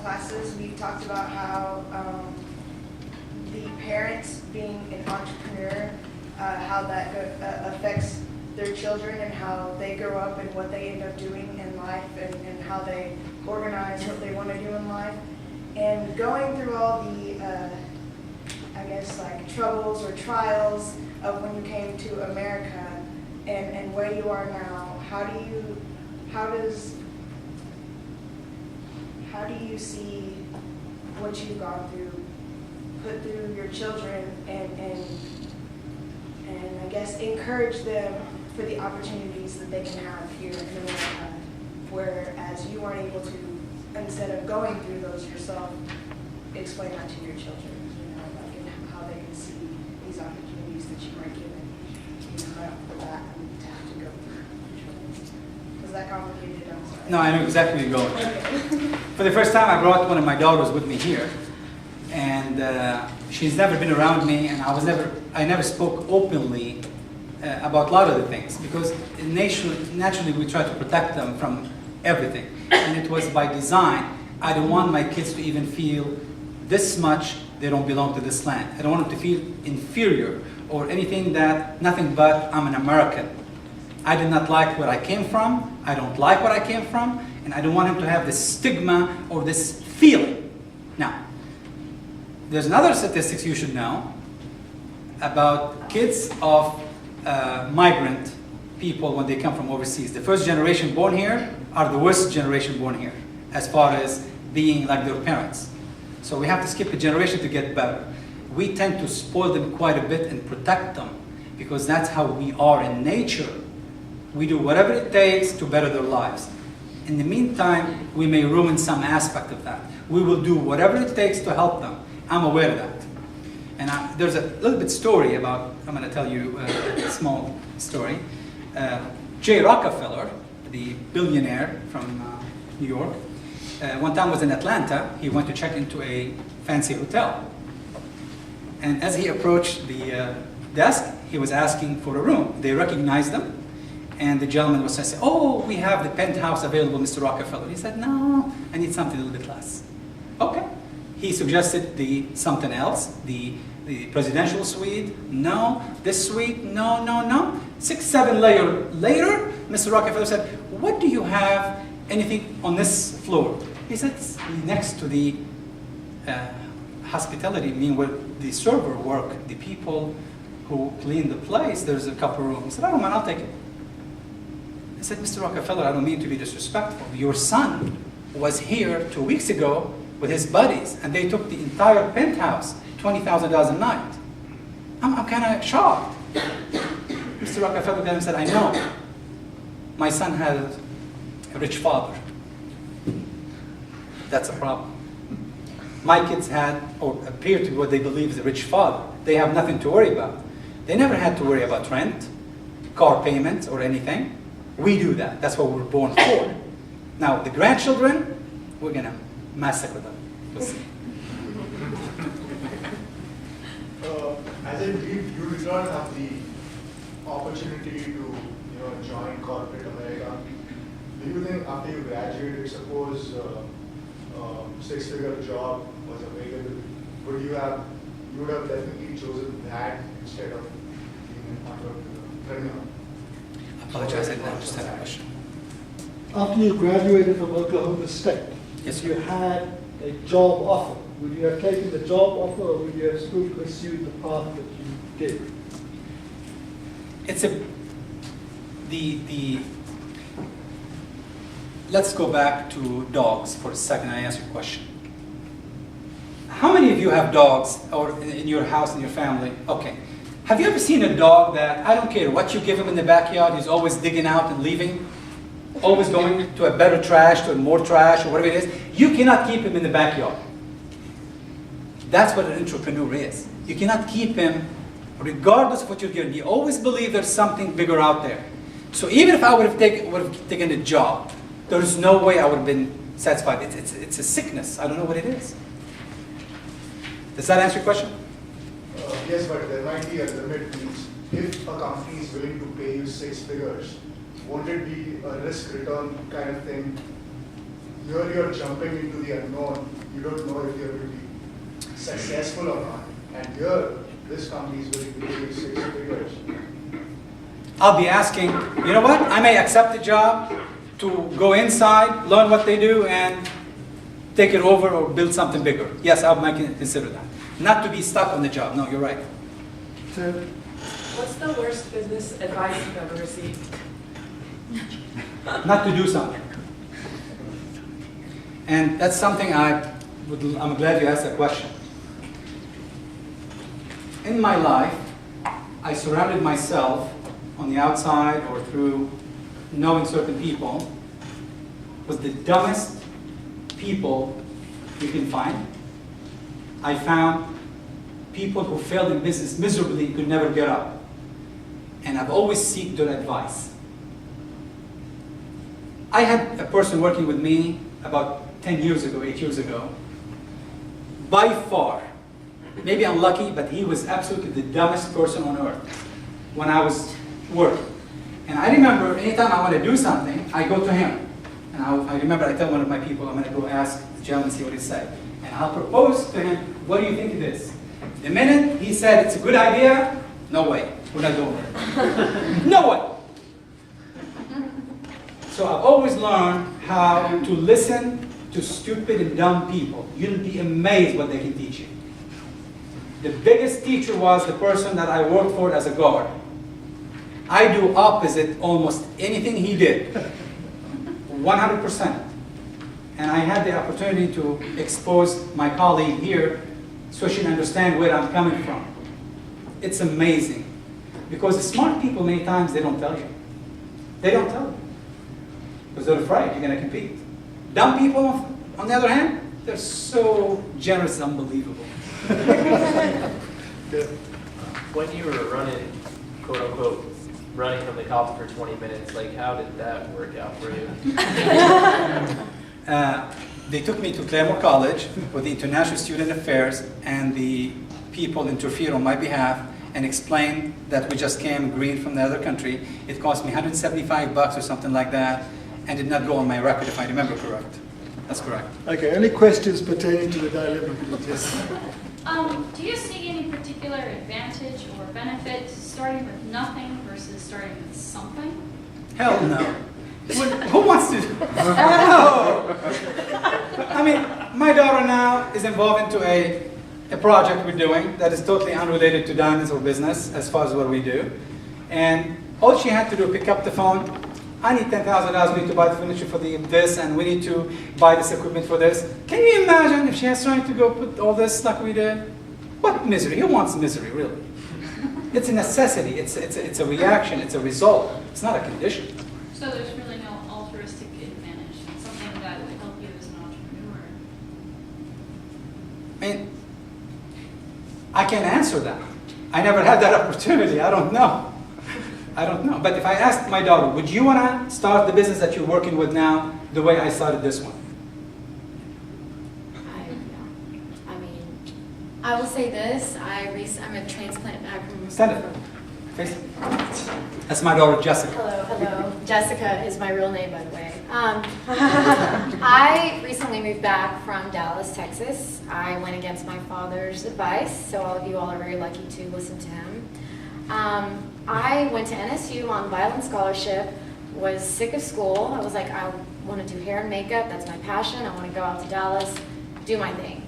classes, we've talked about how the parents being an entrepreneur, how that affects their children and how they grow up and what they end up doing in life and how they organize what they want to do in life. And going through all the, I guess, like troubles or trials of when you came to America and where you are now, how do you see what you've gone through, put through your children, and I guess encourage them for the opportunities that they can have here in America, whereas you weren't able to, instead of going through those yourself, explain that to your children, like and how they can see these opportunities that you weren't given, right off the bat, to have to go through. Was that complicated? I'm sorry. No, I know exactly where you're going. For the first time, I brought one of my daughters with me here, and she's never been around me, and I never spoke openly about a lot of the things, because naturally we try to protect them from everything, and it was by design. I don't want my kids to even feel this much they don't belong to this land. I don't want them to feel inferior or anything nothing but I'm an American. I did not like where I came from. I don't like where I came from. And I don't want him to have this stigma or this feeling. Now, there's another statistics you should know about kids of migrant people when they come from overseas. The first generation born here are the worst generation born here as far as being like their parents. So we have to skip a generation to get better. We tend to spoil them quite a bit and protect them because that's how we are in nature. We do whatever it takes to better their lives. In the meantime, we may ruin some aspect of that. We will do whatever it takes to help them. I'm aware of that. And there's a little bit story about, I'm going to tell you a small story. J. Rockefeller, the billionaire from New York, one time was in Atlanta. He went to check into a fancy hotel. And as he approached the desk, he was asking for a room. They recognized him. And the gentleman was saying, oh, we have the penthouse available, Mr. Rockefeller. He said, no, I need something a little bit less. Okay. He suggested something else, the presidential suite. No, this suite, no, no, no. 6, 7 layers later, Mr. Rockefeller said, what do you have, anything on this floor? He said, it's next to the hospitality, meaning where the server work, the people who clean the place, there's a couple rooms. He said, I don't mind, I'll take it. I said, Mr. Rockefeller, I don't mean to be disrespectful. Your son was here 2 weeks ago with his buddies, and they took the entire penthouse, $20,000 a night. I'm kind of shocked. Mr. Rockefeller then said, I know. My son has a rich father. That's a problem. My kids had, or appear to be what they believe is a rich father. They have nothing to worry about. They never had to worry about rent, car payments, or anything. We do that. That's what we were born for. Now, the grandchildren, we're going to massacre them. We'll see. As I believe you did not have the opportunity to join corporate America, do you think after you graduated, suppose 6-figure job was available, would you would have definitely chosen that instead of being under the criminal? I apologize, I didn't understand the question. After you graduated from Oklahoma State, Yes, if you sir. had a job offer, would you have taken the job offer or would you have still pursued the path that you did? It's let's go back to dogs for a second. I answer your question. How many of you have dogs or in your house, in your family? Okay. Have you ever seen a dog that, I don't care what you give him in the backyard, he's always digging out and leaving? Always going to a better trash, to a more trash, or whatever it is? You cannot keep him in the backyard. That's what an entrepreneur is. You cannot keep him, regardless of what you're giving. You always believe there's something bigger out there. So even if I would have taken a job, there's no way I would have been satisfied. It's a sickness. I don't know what it is. Does that answer your question? Yes, but there might be a limit. If a company is willing to pay you 6 figures, won't it be a risk-return kind of thing? Here you're jumping into the unknown. You don't know if you're going to be successful or not. And here, this company is willing to pay you 6 figures. I'll be asking, you know what? I may accept the job to go inside, learn what they do, and take it over or build something bigger. Yes, I might consider that. Not to be stuck on the job. No, you're right. Ted? What's the worst business advice you've ever received? Not to do something. And that's something I'm glad you asked that question. In my life, I surrounded myself on the outside or through knowing certain people with the dumbest people you can find. I found people who failed in business miserably and could never get up. And I've always sought their advice. I had a person working with me about 10 years ago, 8 years ago. By far, maybe I'm lucky, but he was absolutely the dumbest person on earth when I was working. And I remember anytime I want to do something, I go to him. And I remember I tell one of my people, I'm going to go ask the gentleman, see what he said. And I'll propose to him, what do you think of this? The minute he said it's a good idea, no way, we're not doing it. No way. So I've always learned how to listen to stupid and dumb people. You'll be amazed what they can teach you. The biggest teacher was the person that I worked for as a guard. I do opposite almost anything he did, 100%. And I had the opportunity to expose my colleague here so she can understand where I'm coming from. It's amazing. Because smart people, many times, they don't tell you. They don't tell you. Because they're afraid you're going to compete. Dumb people, on the other hand, they're so generous, unbelievable. When you were running, quote unquote, running from the cops for 20 minutes, like how did that work out for you? They took me to Claremore College with the International Student Affairs, and the people interfered on my behalf and explained that we just came green from the other country. It cost me $175 or something like that, and did not go on my record, if I remember correct. That's correct. Okay, any questions pertaining to the dilemma? Yes. Do you see any particular advantage or benefit to starting with nothing versus starting with something? Hell no. Who wants to? No. I mean, my daughter now is involved into a project we're doing that is totally unrelated to diamonds or business as far as what we do. And all she had to do, pick up the phone. I need $10,000, we need to buy the furniture for this, and we need to buy this equipment for this. Can you imagine if she has trying to go put all this like we did? What misery? Who wants misery, really? It's a necessity, it's a reaction, it's a result. It's not a condition. So there's really no altruistic advantage, something that would help you as an entrepreneur. I mean, I can't answer that. I never had that opportunity, I don't know. I don't know. But if I asked my daughter, would you want to start the business that you're working with now the way I started this one? I mean, I will say this. I'm a transplant back from... Stand up. Face. That's my daughter, Jessica. Hello. Jessica is my real name, by the way. I recently moved back from Dallas, Texas. I went against my father's advice, so all of you all are very lucky to listen to him. I went to NSU on violin scholarship, was sick of school. I was like, I want to do hair and makeup. That's my passion. I want to go out to Dallas, do my thing.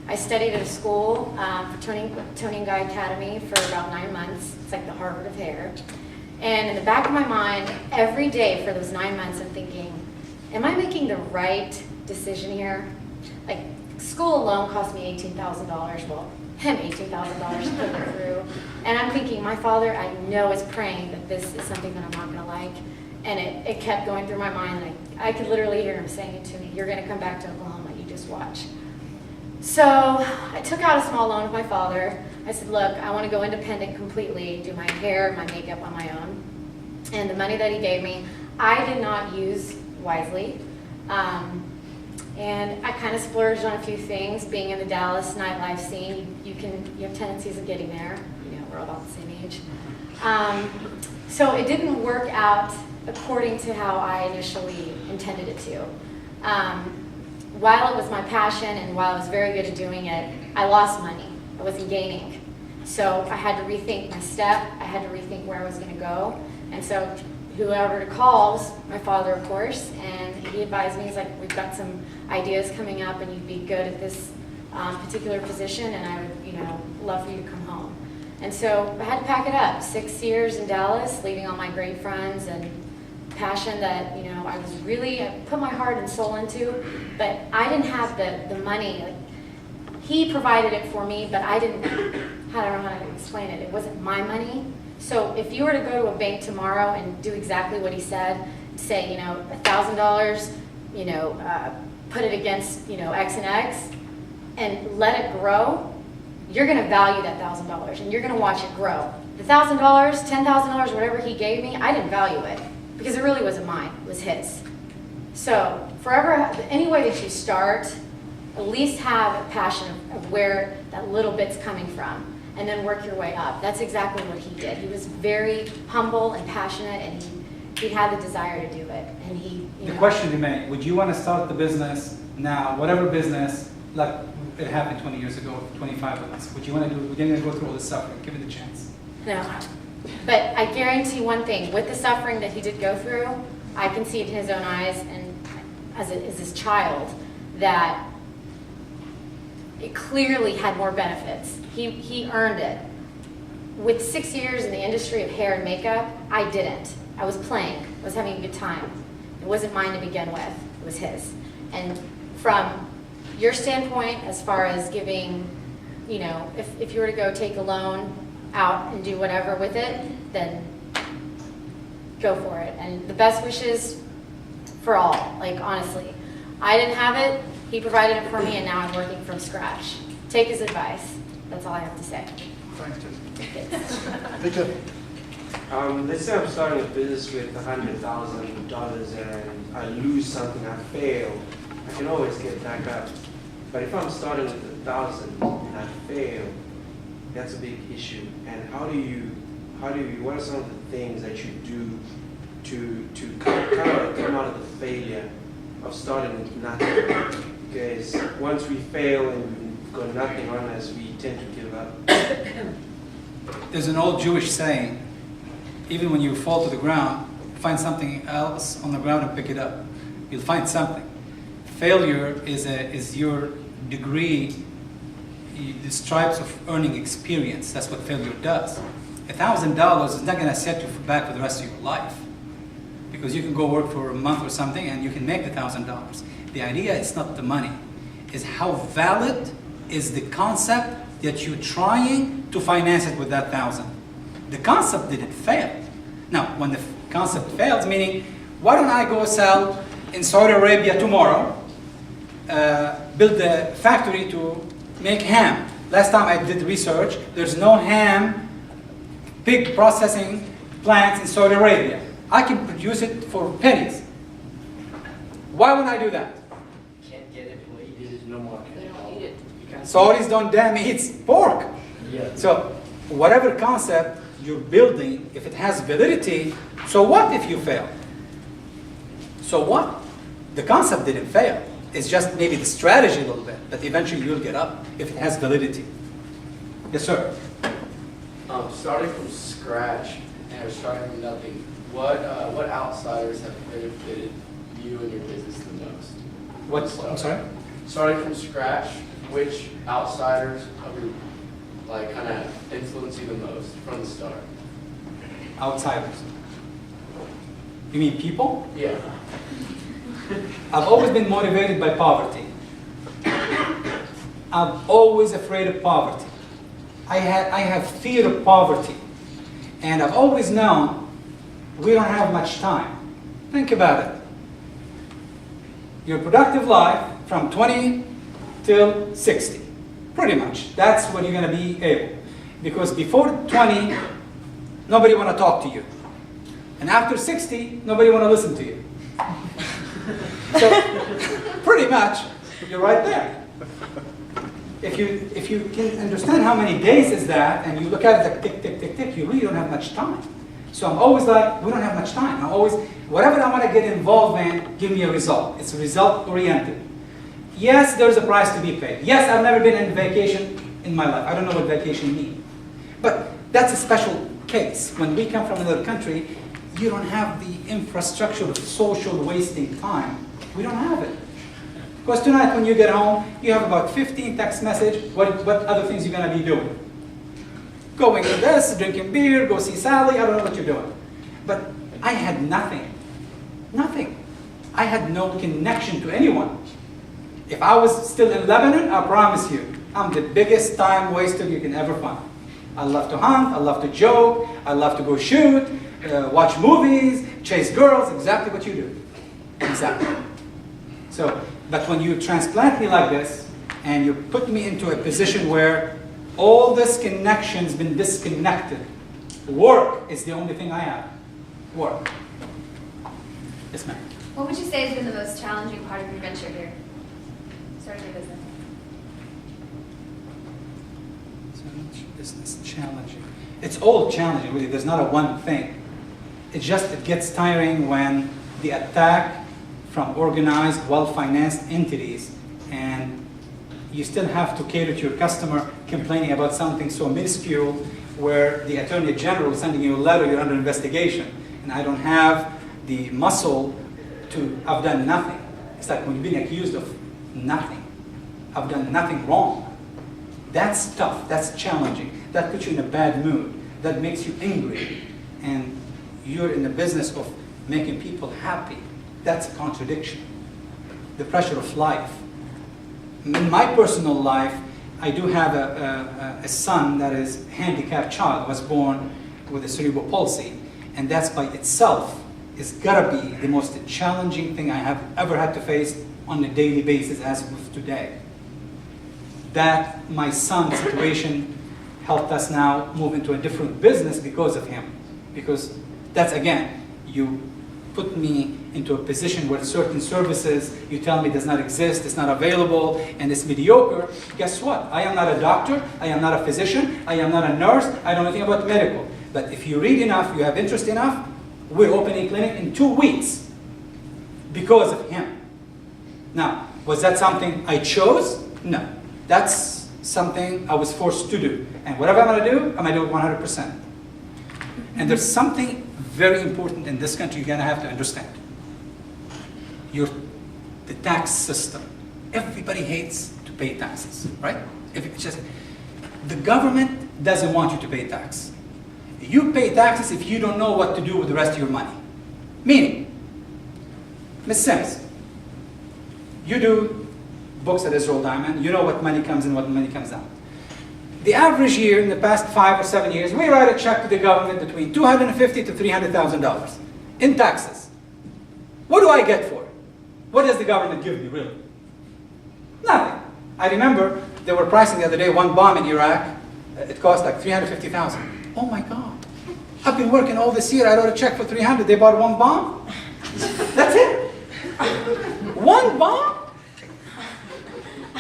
I studied at a school for Tony and Guy Academy for about 9 months. It's like the Harvard of hair. And in the back of my mind, every day for those 9 months, I'm thinking, am I making the right decision here? Like, school alone cost me $18,000. Well, him $18,000 to put me through. And I'm thinking, my father, I know, is praying that this is something that I'm not going to like. And it kept going through my mind, and I could literally hear him saying it to me, you're going to come back to Oklahoma, you just watch. So I took out a small loan with my father. I said, look, I want to go independent completely, do my hair, my makeup on my own. And the money that he gave me, I did not use wisely. And I kind of splurged on a few things. Being in the Dallas nightlife scene, you have tendencies of getting there. You know, we're all about the same age. So it didn't work out according to how I initially intended it to. While it was my passion and while I was very good at doing it, I lost money. I wasn't gaining. So I had to rethink my step. I had to rethink where I was going to go. And so whoever to call was my father, of course, and he advised me, he's like, we've got some ideas coming up and you'd be good at this particular position, and I would, love for you to come home. And so I had to pack it up. 6 years in Dallas, leaving all my great friends and passion that, I was really, I put my heart and soul into, but I didn't have the money. Like, he provided it for me, but I don't know how to explain it. It wasn't my money. So if you were to go to a bank tomorrow and do exactly what he said, say, $1,000, put it against, X and X, and let it grow, you're going to value that $1,000, and you're going to watch it grow. The $1,000, $10,000, whatever he gave me, I didn't value it because it really wasn't mine, it was his. So any way that you start, at least have a passion of where that little bit's coming from, and then work your way up. That's exactly what he did. He was very humble and passionate, and he had the desire to do it. And The question you made, would you want to start the business now, whatever business, like it happened 20 years ago, 25 of us, would you want to do it? We're going to go through all this suffering. Give it a chance. No. But I guarantee one thing, with the suffering that he did go through, I can see it in his own eyes, and as his child, that it clearly had more benefits. He earned it. With 6 years in the industry of hair and makeup, I didn't. I was playing. I was having a good time. It wasn't mine to begin with. It was his. And from your standpoint, as far as giving, you know, if you were to go take a loan out and do whatever with it, then go for it. And the best wishes for all, like honestly. I didn't have it, he provided it for me, and now I'm working from scratch. Take his advice. That's all I have to say. Victor. Let's say I'm starting a business with $100,000 and I lose something, I fail. I can always get back up. But if I'm starting with 1,000 and I fail, that's a big issue. And what are some of the things that you do to kind of come out of the failure of starting with nothing? Because once we fail and we've got nothing on us, we tend to give up. There's an old Jewish saying, even when you fall to the ground, find something else on the ground and pick it up. You'll find something. Failure is your degree, the stripes of earning experience. That's what failure does. $1,000 is not going to set you back for the rest of your life, because you can go work for a month or something and you can make the $1,000. The idea is not the money, is how valid is the concept that you're trying to finance it with that 1,000. The concept didn't fail. Now, when the concept fails, meaning, why don't I go sell in Saudi Arabia tomorrow, build a factory to make ham. Last time I did research, there's no ham pig processing plants in Saudi Arabia. I can produce it for pennies. Why wouldn't I do that? Can't get employees. There's no more. They don't eat it. Saudis don't damn eat pork. Yeah. So whatever concept you're building, if it has validity, so what if you fail? So what? The concept didn't fail. It's just maybe the strategy a little bit, but eventually you'll get up if it has validity. Yes, sir. Starting from scratch and starting from nothing, what outsiders have benefited you and your business the most? I'm sorry? Starting from scratch, which outsiders have kind of influenced you the most from the start? Outsiders. You mean people? Yeah. I've always been motivated by poverty. I'm always afraid of poverty. I have fear of poverty. And I've always known we don't have much time. Think about it. Your productive life from 20 till 60. Pretty much. That's when you're going to be able. Because before 20, nobody want to talk to you. And after 60, nobody want to listen to you. So, pretty much, you're right there. If you can understand how many days is that, and you look at it like tick, tick, tick, tick, you really don't have much time. So I'm always like, we don't have much time. I'm always, whatever I want to get involved in, give me a result. It's result-oriented. Yes, there's a price to be paid. Yes, I've never been on vacation in my life. I don't know what vacation means. But that's a special case. When we come from another country, you don't have the infrastructure of social wasting time. We don't have it. Because tonight when you get home, you have about 15 text messages. What other things you're going to be doing? Going to this, drinking beer, go see Sally, I don't know what you're doing. But I had nothing. Nothing. I had no connection to anyone. If I was still in Lebanon, I promise you, I'm the biggest time waster you can ever find. I love to hunt, I love to joke, I love to go shoot, watch movies, chase girls, exactly what you do. Exactly. So, but when you transplant me like this, and you put me into a position where all this connection's been disconnected, work is the only thing I have. Work. Yes, ma'am. What would you say has been the most challenging part of your venture here? Starting your business. Business challenging. It's all challenging, really. There's not a one thing. It gets tiring when the attack from organized, well-financed entities, and you still have to cater to your customer complaining about something so minuscule where the Attorney General is sending you a letter, you're under investigation, and I don't have the muscle to, I've done nothing. It's like when you're being accused of nothing. I've done nothing wrong. That's tough, that's challenging. That puts you in a bad mood. That makes you angry. And you're in the business of making people happy. That's a contradiction. The pressure of life. In my personal life, I do have a son that is a handicapped child, was born with a cerebral palsy. And that's by itself is gotta be the most challenging thing I have ever had to face on a daily basis as of today. That my son's situation helped us now move into a different business because of him. Because that's, again, you put me into a position where certain services you tell me does not exist, it's not available, and it's mediocre. Guess what? I am not a doctor, I am not a physician, I am not a nurse, I don't know anything about medical. But if you read enough, you have interest enough, we're opening a clinic in 2 weeks because of him. Now, was that something I chose? No. That's something I was forced to do. And whatever I'm going to do, I'm going to do it 100%. And there's something very important in this country you're going to have to understand. The tax system. Everybody hates to pay taxes, right? The government doesn't want you to pay tax. You pay taxes if you don't know what to do with the rest of your money. Meaning, Ms. Sims, you do books at Israel Diamond, you know what money comes in, what money comes out. The average year in the past 5 or 7 years, we write a check to the government between $250,000 to $300,000 in taxes. What do I get for it? What does the government give me, really? Nothing. I remember they were pricing the other day one bomb in Iraq. It cost like $350,000. Oh my God. I've been working all this year. I wrote a check for $300,000. They bought one bomb? That's it? One bomb?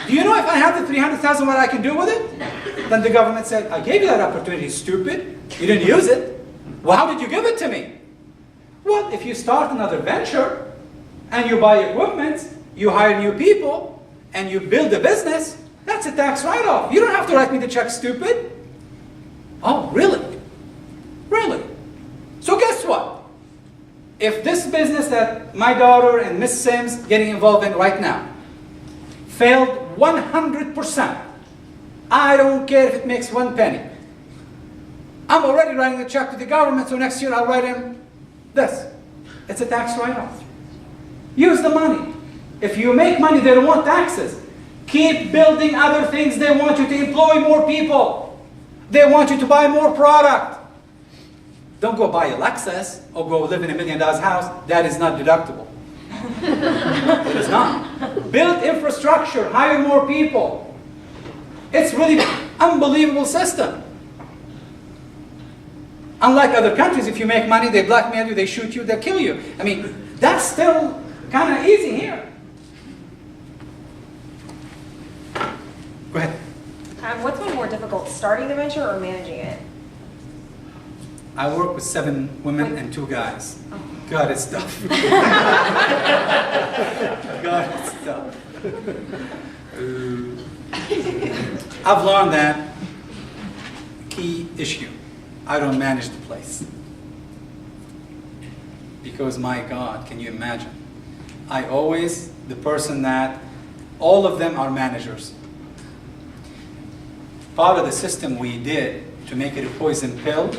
Do you know if I have the $300,000 what I can do with it? Then the government said, I gave you that opportunity, stupid. You didn't use it. Well, how did you give it to me? Well, if you start another venture and you buy equipment, you hire new people, and you build a business, that's a tax write-off. You don't have to write me the check, stupid. Oh, really? Really? So guess what? If this business that my daughter and Miss Sims getting involved in right now failed 100%, I don't care if it makes 1 penny. I'm already writing a check to the government, so next year I'll write in this. It's a tax write-off. Use the money. If you make money, they don't want taxes. Keep building other things. They want you to employ more people. They want you to buy more product. Don't go buy a Lexus or go live in $1 million house. That is not deductible. It is not. Build infrastructure. Hire more people. It's really an unbelievable system. Unlike other countries, if you make money, they blackmail you, they shoot you, they'll kill you. I mean, that's still kind of easy here. Go ahead. What's been more difficult, starting the venture or managing it? I work with 7 women and 2 guys. Oh. God, it's tough. God, it's tough. I've learned that key issue. I don't manage the place. Because my God, can you imagine? I always, the person that, all of them are managers. Part of the system we did to make it a poison pill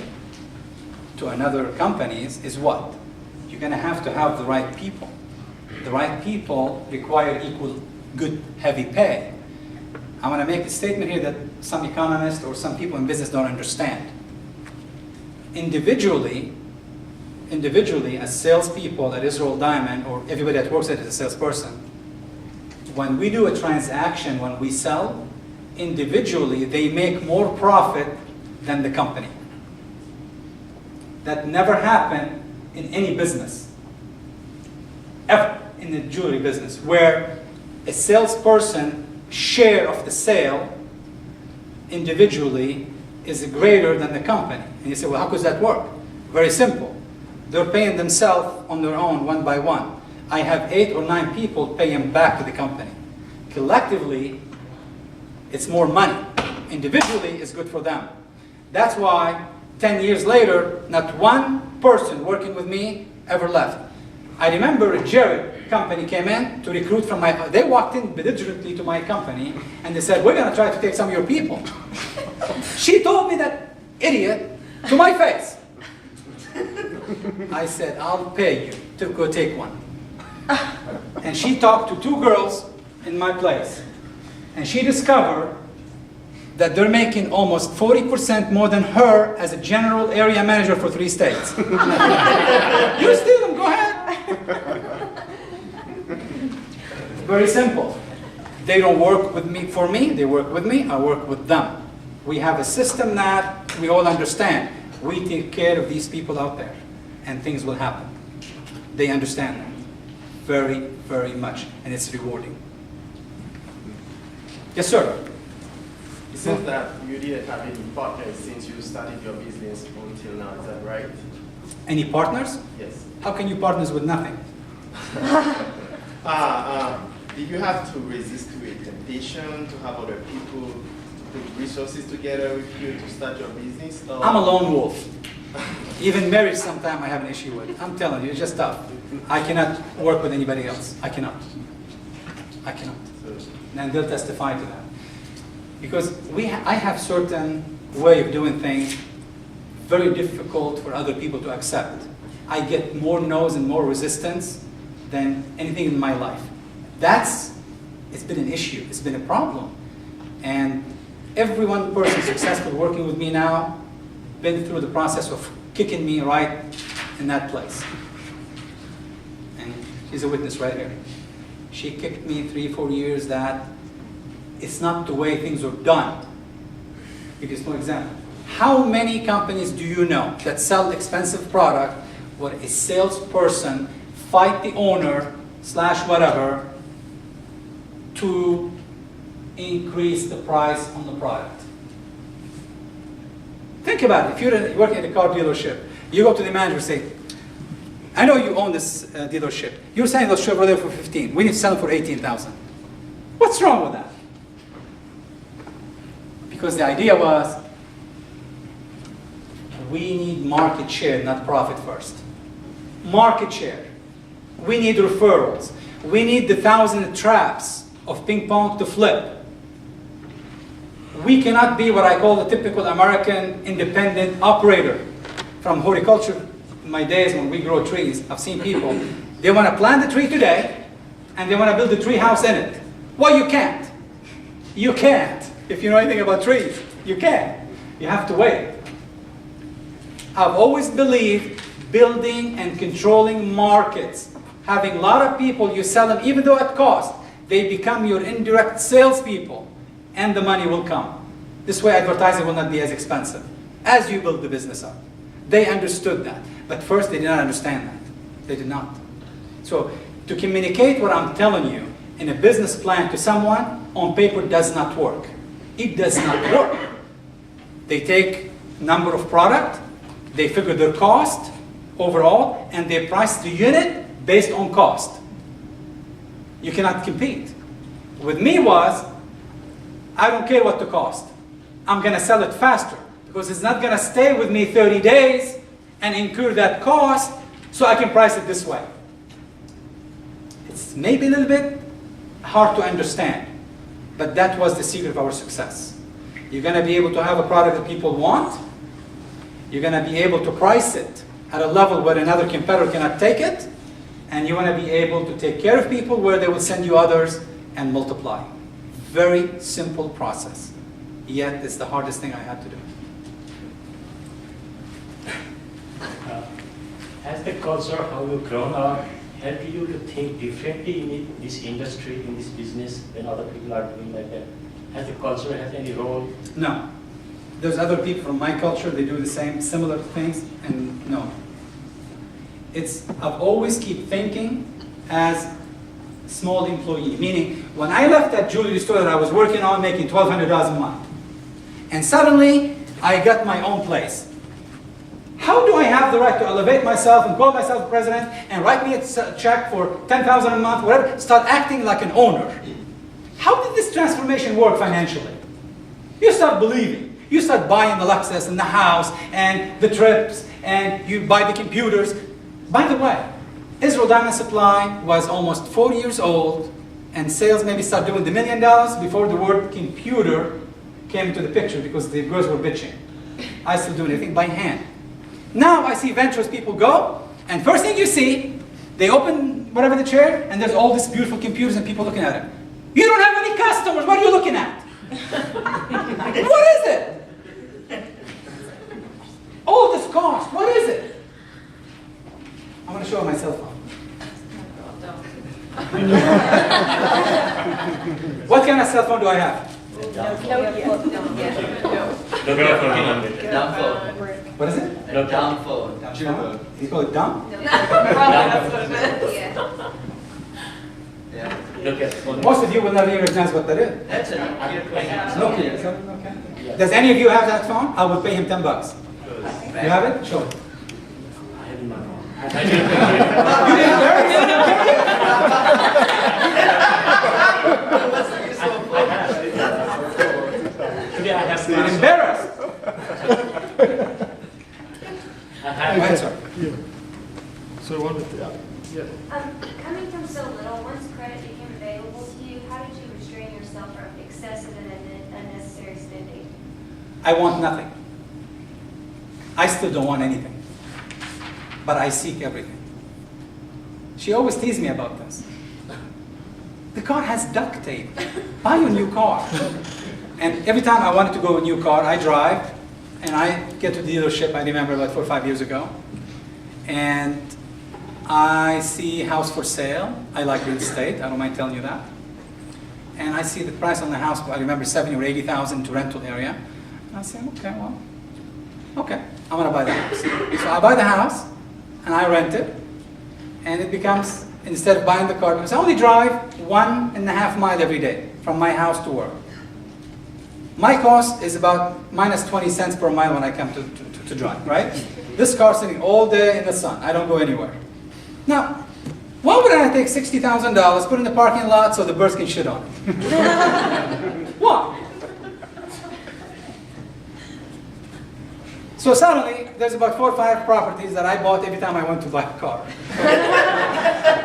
to another companies is what? You're going to have the right people. The right people require equal good, heavy pay. I want to make a statement here that some economists or some people in business don't understand. Individually, as salespeople at Israel Diamond, or everybody that works at it is a salesperson, when we do a transaction, when we sell, individually they make more profit than the company. That never happened in any business, ever in the jewelry business, where a salesperson share of the sale individually is greater than the company. And you say, well, how does that work? Very simple. They're paying themselves on their own, one by one. I have 8 or 9 people paying back to the company. Collectively, it's more money. Individually, it's good for them. That's why 10 years later, not one person working with me ever left. I remember a Jared company came in to recruit from my, they walked in belligerently to my company and they said, we're gonna try to take some of your people. She told me that idiot to my face. I said, I'll pay you to go take one. And she talked to 2 girls in my place. And she discovered that they're making almost 40% more than her as a general area manager for 3 states. You steal them, go ahead. Very simple. They don't work with me for me, they work with me, I work with them. We have a system that we all understand. We take care of these people out there, and things will happen. They understand that very, very much, and it's rewarding. Yes, sir. It seems that you didn't have any partners since you started your business until now, is that right? Any partners? Yes. How can you partners with nothing? Did you have to resist to a temptation to have other people to put resources together with you to start your business? Or? I'm a lone wolf. Even marriage sometimes I have an issue with. I'm telling you, it's just tough. I cannot work with anybody else. I cannot. I cannot. And they'll testify to that. Because I have certain way of doing things very difficult for other people to accept. I get more no's and more resistance than anything in my life. It's been an issue, it's been a problem. And every one person successful working with me now been through the process of kicking me right in that place. And she's a witness right here. She kicked me 3-4 years that it's not the way things are done. Give you an example. How many companies do you know that sell expensive product where a salesperson fight the owner / whatever to increase the price on the product? Think about it. If you're working at a car dealership, you go to the manager and say, I know you own this dealership. You're selling those Chevrolet for 15. We need to sell them for 18,000. What's wrong with that? Because the idea was, we need market share, not profit first. Market share. We need referrals. We need the 1,000 traps of ping pong to flip. We cannot be what I call the typical American independent operator. From horticulture, in my days when we grow trees, I've seen people, they want to plant the tree today, and they want to build a tree house in it. Well, you can't. You can't. If you know anything about trees, you can't. You have to wait. I've always believed building and controlling markets. Having a lot of people, you sell them, even though at cost, they become your indirect salespeople, and the money will come. This way advertising will not be as expensive as you build the business up. They understood that. But first, they did not understand that. They did not. So, to communicate what I'm telling you in a business plan to someone, on paper does not work. It does not work. They take number of product, they figure their cost overall, and they price the unit based on cost. You cannot compete. With me was, I don't care what the cost. I'm going to sell it faster because it's not going to stay with me 30 days and incur that cost, so I can price it this way. It's maybe a little bit hard to understand, but that was the secret of our success. You're going to be able to have a product that people want. You're going to be able to price it at a level where another competitor cannot take it, and you want to be able to take care of people where they will send you others and multiply. Very simple process, yet it's the hardest thing I had to do. Has the culture, how you've grown up, helped you to think differently in this industry, in this business, when other people are doing like that? Has the culture has any role? No. There's other people from my culture, they do the same, similar things, and no. I've always keep thinking as small employee, meaning when I left that jewelry store that I was working on making $1,200 a month, and suddenly I got my own place. How do I have the right to elevate myself and call myself president and write me a check for $10,000 a month, whatever, start acting like an owner? How did this transformation work financially? You start believing. You start buying the Lexus and the house and the trips and you buy the computers. By the way, Israel Diamond Supply was almost 40 years old, and sales maybe started doing the $1 million before the word computer came into the picture because the girls were bitching. I still do anything by hand. Now I see ventures people go, and first thing you see, they open whatever the chair, and there's all these beautiful computers and people looking at it. You don't have any customers, what are you looking at? What is it? All this cost, what is it? I'm going to show you my cell phone. What kind of cell phone do I have? Dumb phone. What is it? A dumb phone. Dumb? You call it dumb? Most of you will never recognize what that is. That's a Nokia. Okay. Does any of you have that phone? I will pay him $10. You have it? Show it. I have in my phone. You didn't Today I have I'm embarrassed. I Go ahead, sir. So one with Coming from so little, once credit became available to you, how did you restrain yourself from excessive and unnecessary spending? I want nothing. I still don't want anything. But I seek everything. She always teased me about this. The car has duct tape. Buy a new car. And every time I wanted to go a new car, I drive, and I get to the dealership, I remember about 4 or 5 years ago, and I see house for sale. I like real estate, I don't mind telling you that. And I see the price on the house, I remember 70 or 80,000 to rental area. And I say, okay, well, okay, I'm gonna buy the house. So I buy the house, and I rent it, and it becomes, instead of buying the car, because I only drive 1.5 miles every day from my house to work. My cost is about minus 20 cents per mile when I come to drive, right? This car sitting all day in the sun, I don't go anywhere. Now, why would I take $60,000, put it in the parking lot so the birds can shit on it? Why? So suddenly, there's about 4 or 5 properties that I bought every time I went to buy a car.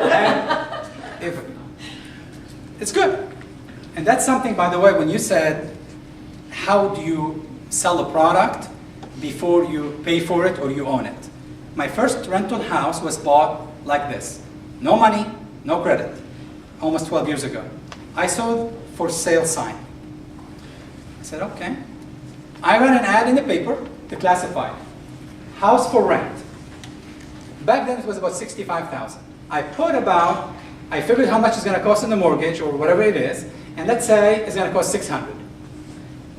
And if it's good. And that's something, by the way, when you said, how do you sell a product before you pay for it or you own it? My first rental house was bought like this. No money, no credit. Almost 12 years ago. I saw for sale sign. I said, okay. I ran an ad in the paper to classify. House for rent. Back then it was about $65,000. I figured how much it's going to cost in the mortgage or whatever it is, and let's say it's going to cost $600.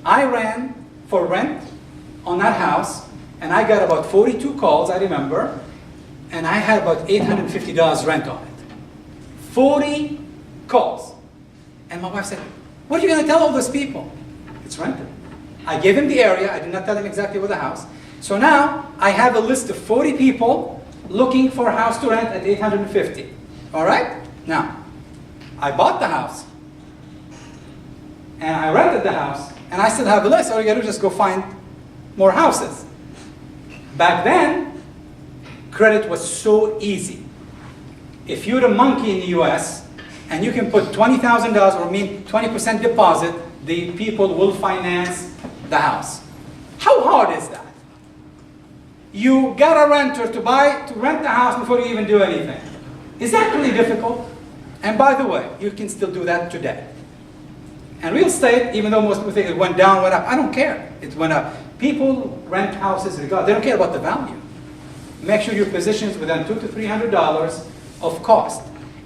I ran for rent on that house, and I got about 42 calls, I remember, and I had about $850 rent on it. 40 calls. And my wife said, what are you going to tell all those people? It's rented. I gave him the area, I did not tell him exactly where the house. So now, I have a list of 40 people looking for a house to rent at $850. All right? Now, I bought the house, and I rented the house, and I still have a list. All you gotta do is just go find more houses. Back then, credit was so easy. If you're a monkey in the US, and you can put $20,000 or 20% deposit, the people will finance the house. How hard is that? You got a renter to rent the house before you even do anything. Is that really difficult? And by the way, you can still do that today. And real estate, even though most people think it went down, went up, I don't care. It went up. People rent houses regardless. They don't care about the value. Make sure your position is within $200 to $300 of cost.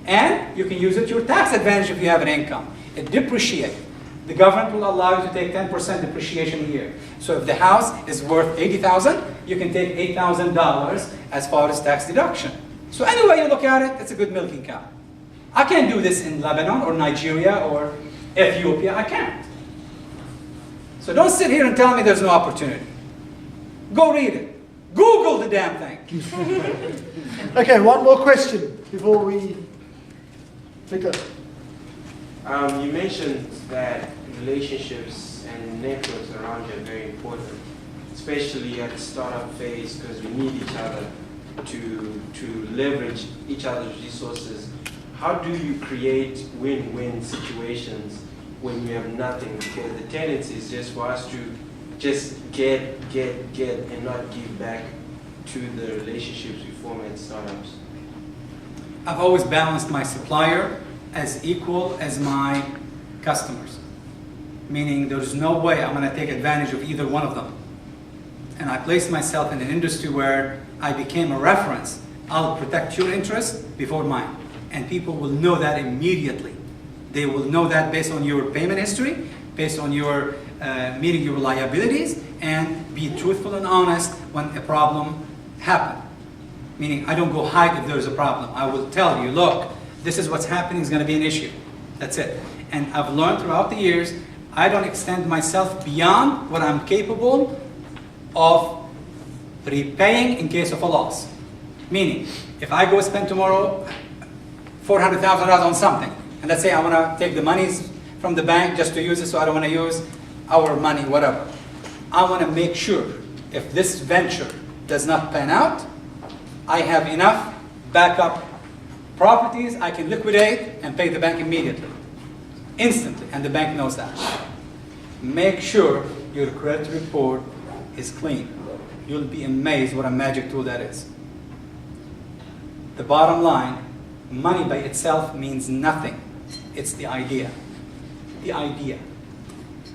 And you can use it to your tax advantage if you have an income. It depreciates. The government will allow you to take 10% depreciation a year. So if the house is worth $80,000, you can take $8,000 as far as tax deduction. So any way you look at it, it's a good milking cow. I can't do this in Lebanon or Nigeria or Ethiopia. I can't. So don't sit here and tell me there's no opportunity. Go read it. Google the damn thing. Okay, one more question before we pick up. You mentioned that relationships and networks around you are very important, especially at the startup phase because we need each other. to leverage each other's resources. How do you create win-win situations when you have nothing? Because the tendency is just for us to just get, and not give back to the relationships we form at startups. I've always balanced my supplier as equal as my customers. Meaning there's no way I'm going to take advantage of either one of them. And I placed myself in an industry where I became a reference. I'll protect your interests before mine. And people will know that immediately. They will know that based on your payment history, based on your meeting your liabilities, and be truthful and honest when a problem happens. Meaning I don't go hide if there's a problem. I will tell you, look, this is what's happening, is going to be an issue. That's it. And I've learned throughout the years, I don't extend myself beyond what I'm capable of repaying in case of a loss. Meaning, if I go spend tomorrow $400,000 on something, and let's say I want to take the monies from the bank just to use it, so I don't want to use our money, whatever. I want to make sure if this venture does not pan out, I have enough backup properties I can liquidate and pay the bank immediately, instantly, and the bank knows that. Make sure your credit report is clean. You'll be amazed what a magic tool that is. The bottom line, money by itself means nothing. It's the idea. The idea.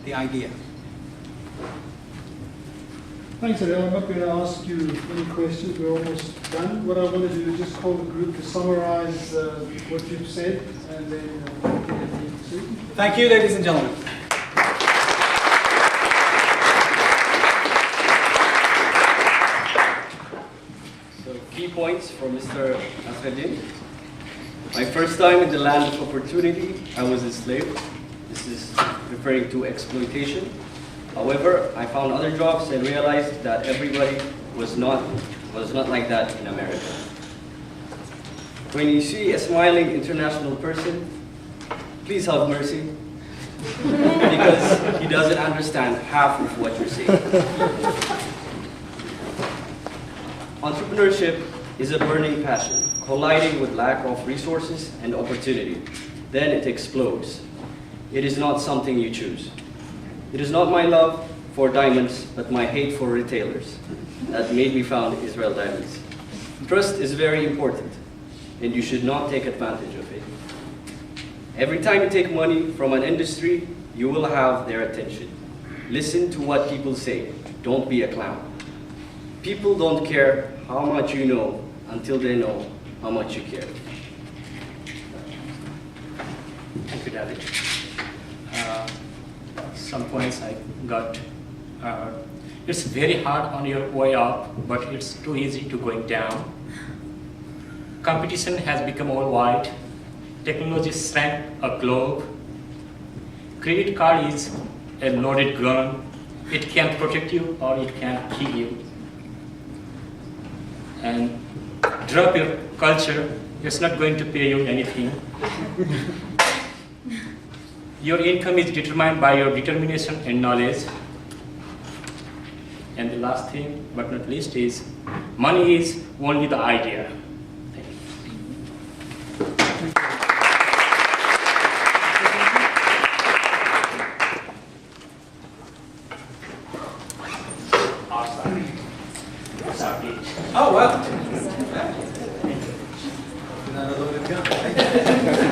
The idea. Thanks, Adel. I'm not going to ask you any questions. We're almost done. What I want to do is just call the group to summarize what you've said, and then Thank you, ladies and gentlemen. So, key points for Mr. Nasrredine. My first time in the land of opportunity, I was enslaved. This is referring to exploitation. However, I found other jobs and realized that everybody was not like that in America. When you see a smiling international person, please have mercy, because he doesn't understand half of what you're saying. Entrepreneurship is a burning passion, colliding with lack of resources and opportunity. Then it explodes. It is not something you choose. It is not my love for diamonds, but my hate for retailers that made me found Israel Diamonds. Trust is very important, and you should not take advantage of it. Every time you take money from an industry, you will have their attention. Listen to what people say. Don't be a clown. People don't care how much you know until they know how much you care. Thank you, David. Some points I got. It's very hard on your way up, but it's too easy to going down. Competition has become worldwide. Technology shrank a globe. Credit card is a loaded gun. It can protect you or it can kill you. And drop your culture. It's not going to pay you anything. Your income is determined by your determination and knowledge. And the last thing, but not least, is money is only the idea. Thank you. Oh, well. Not a loaded gun.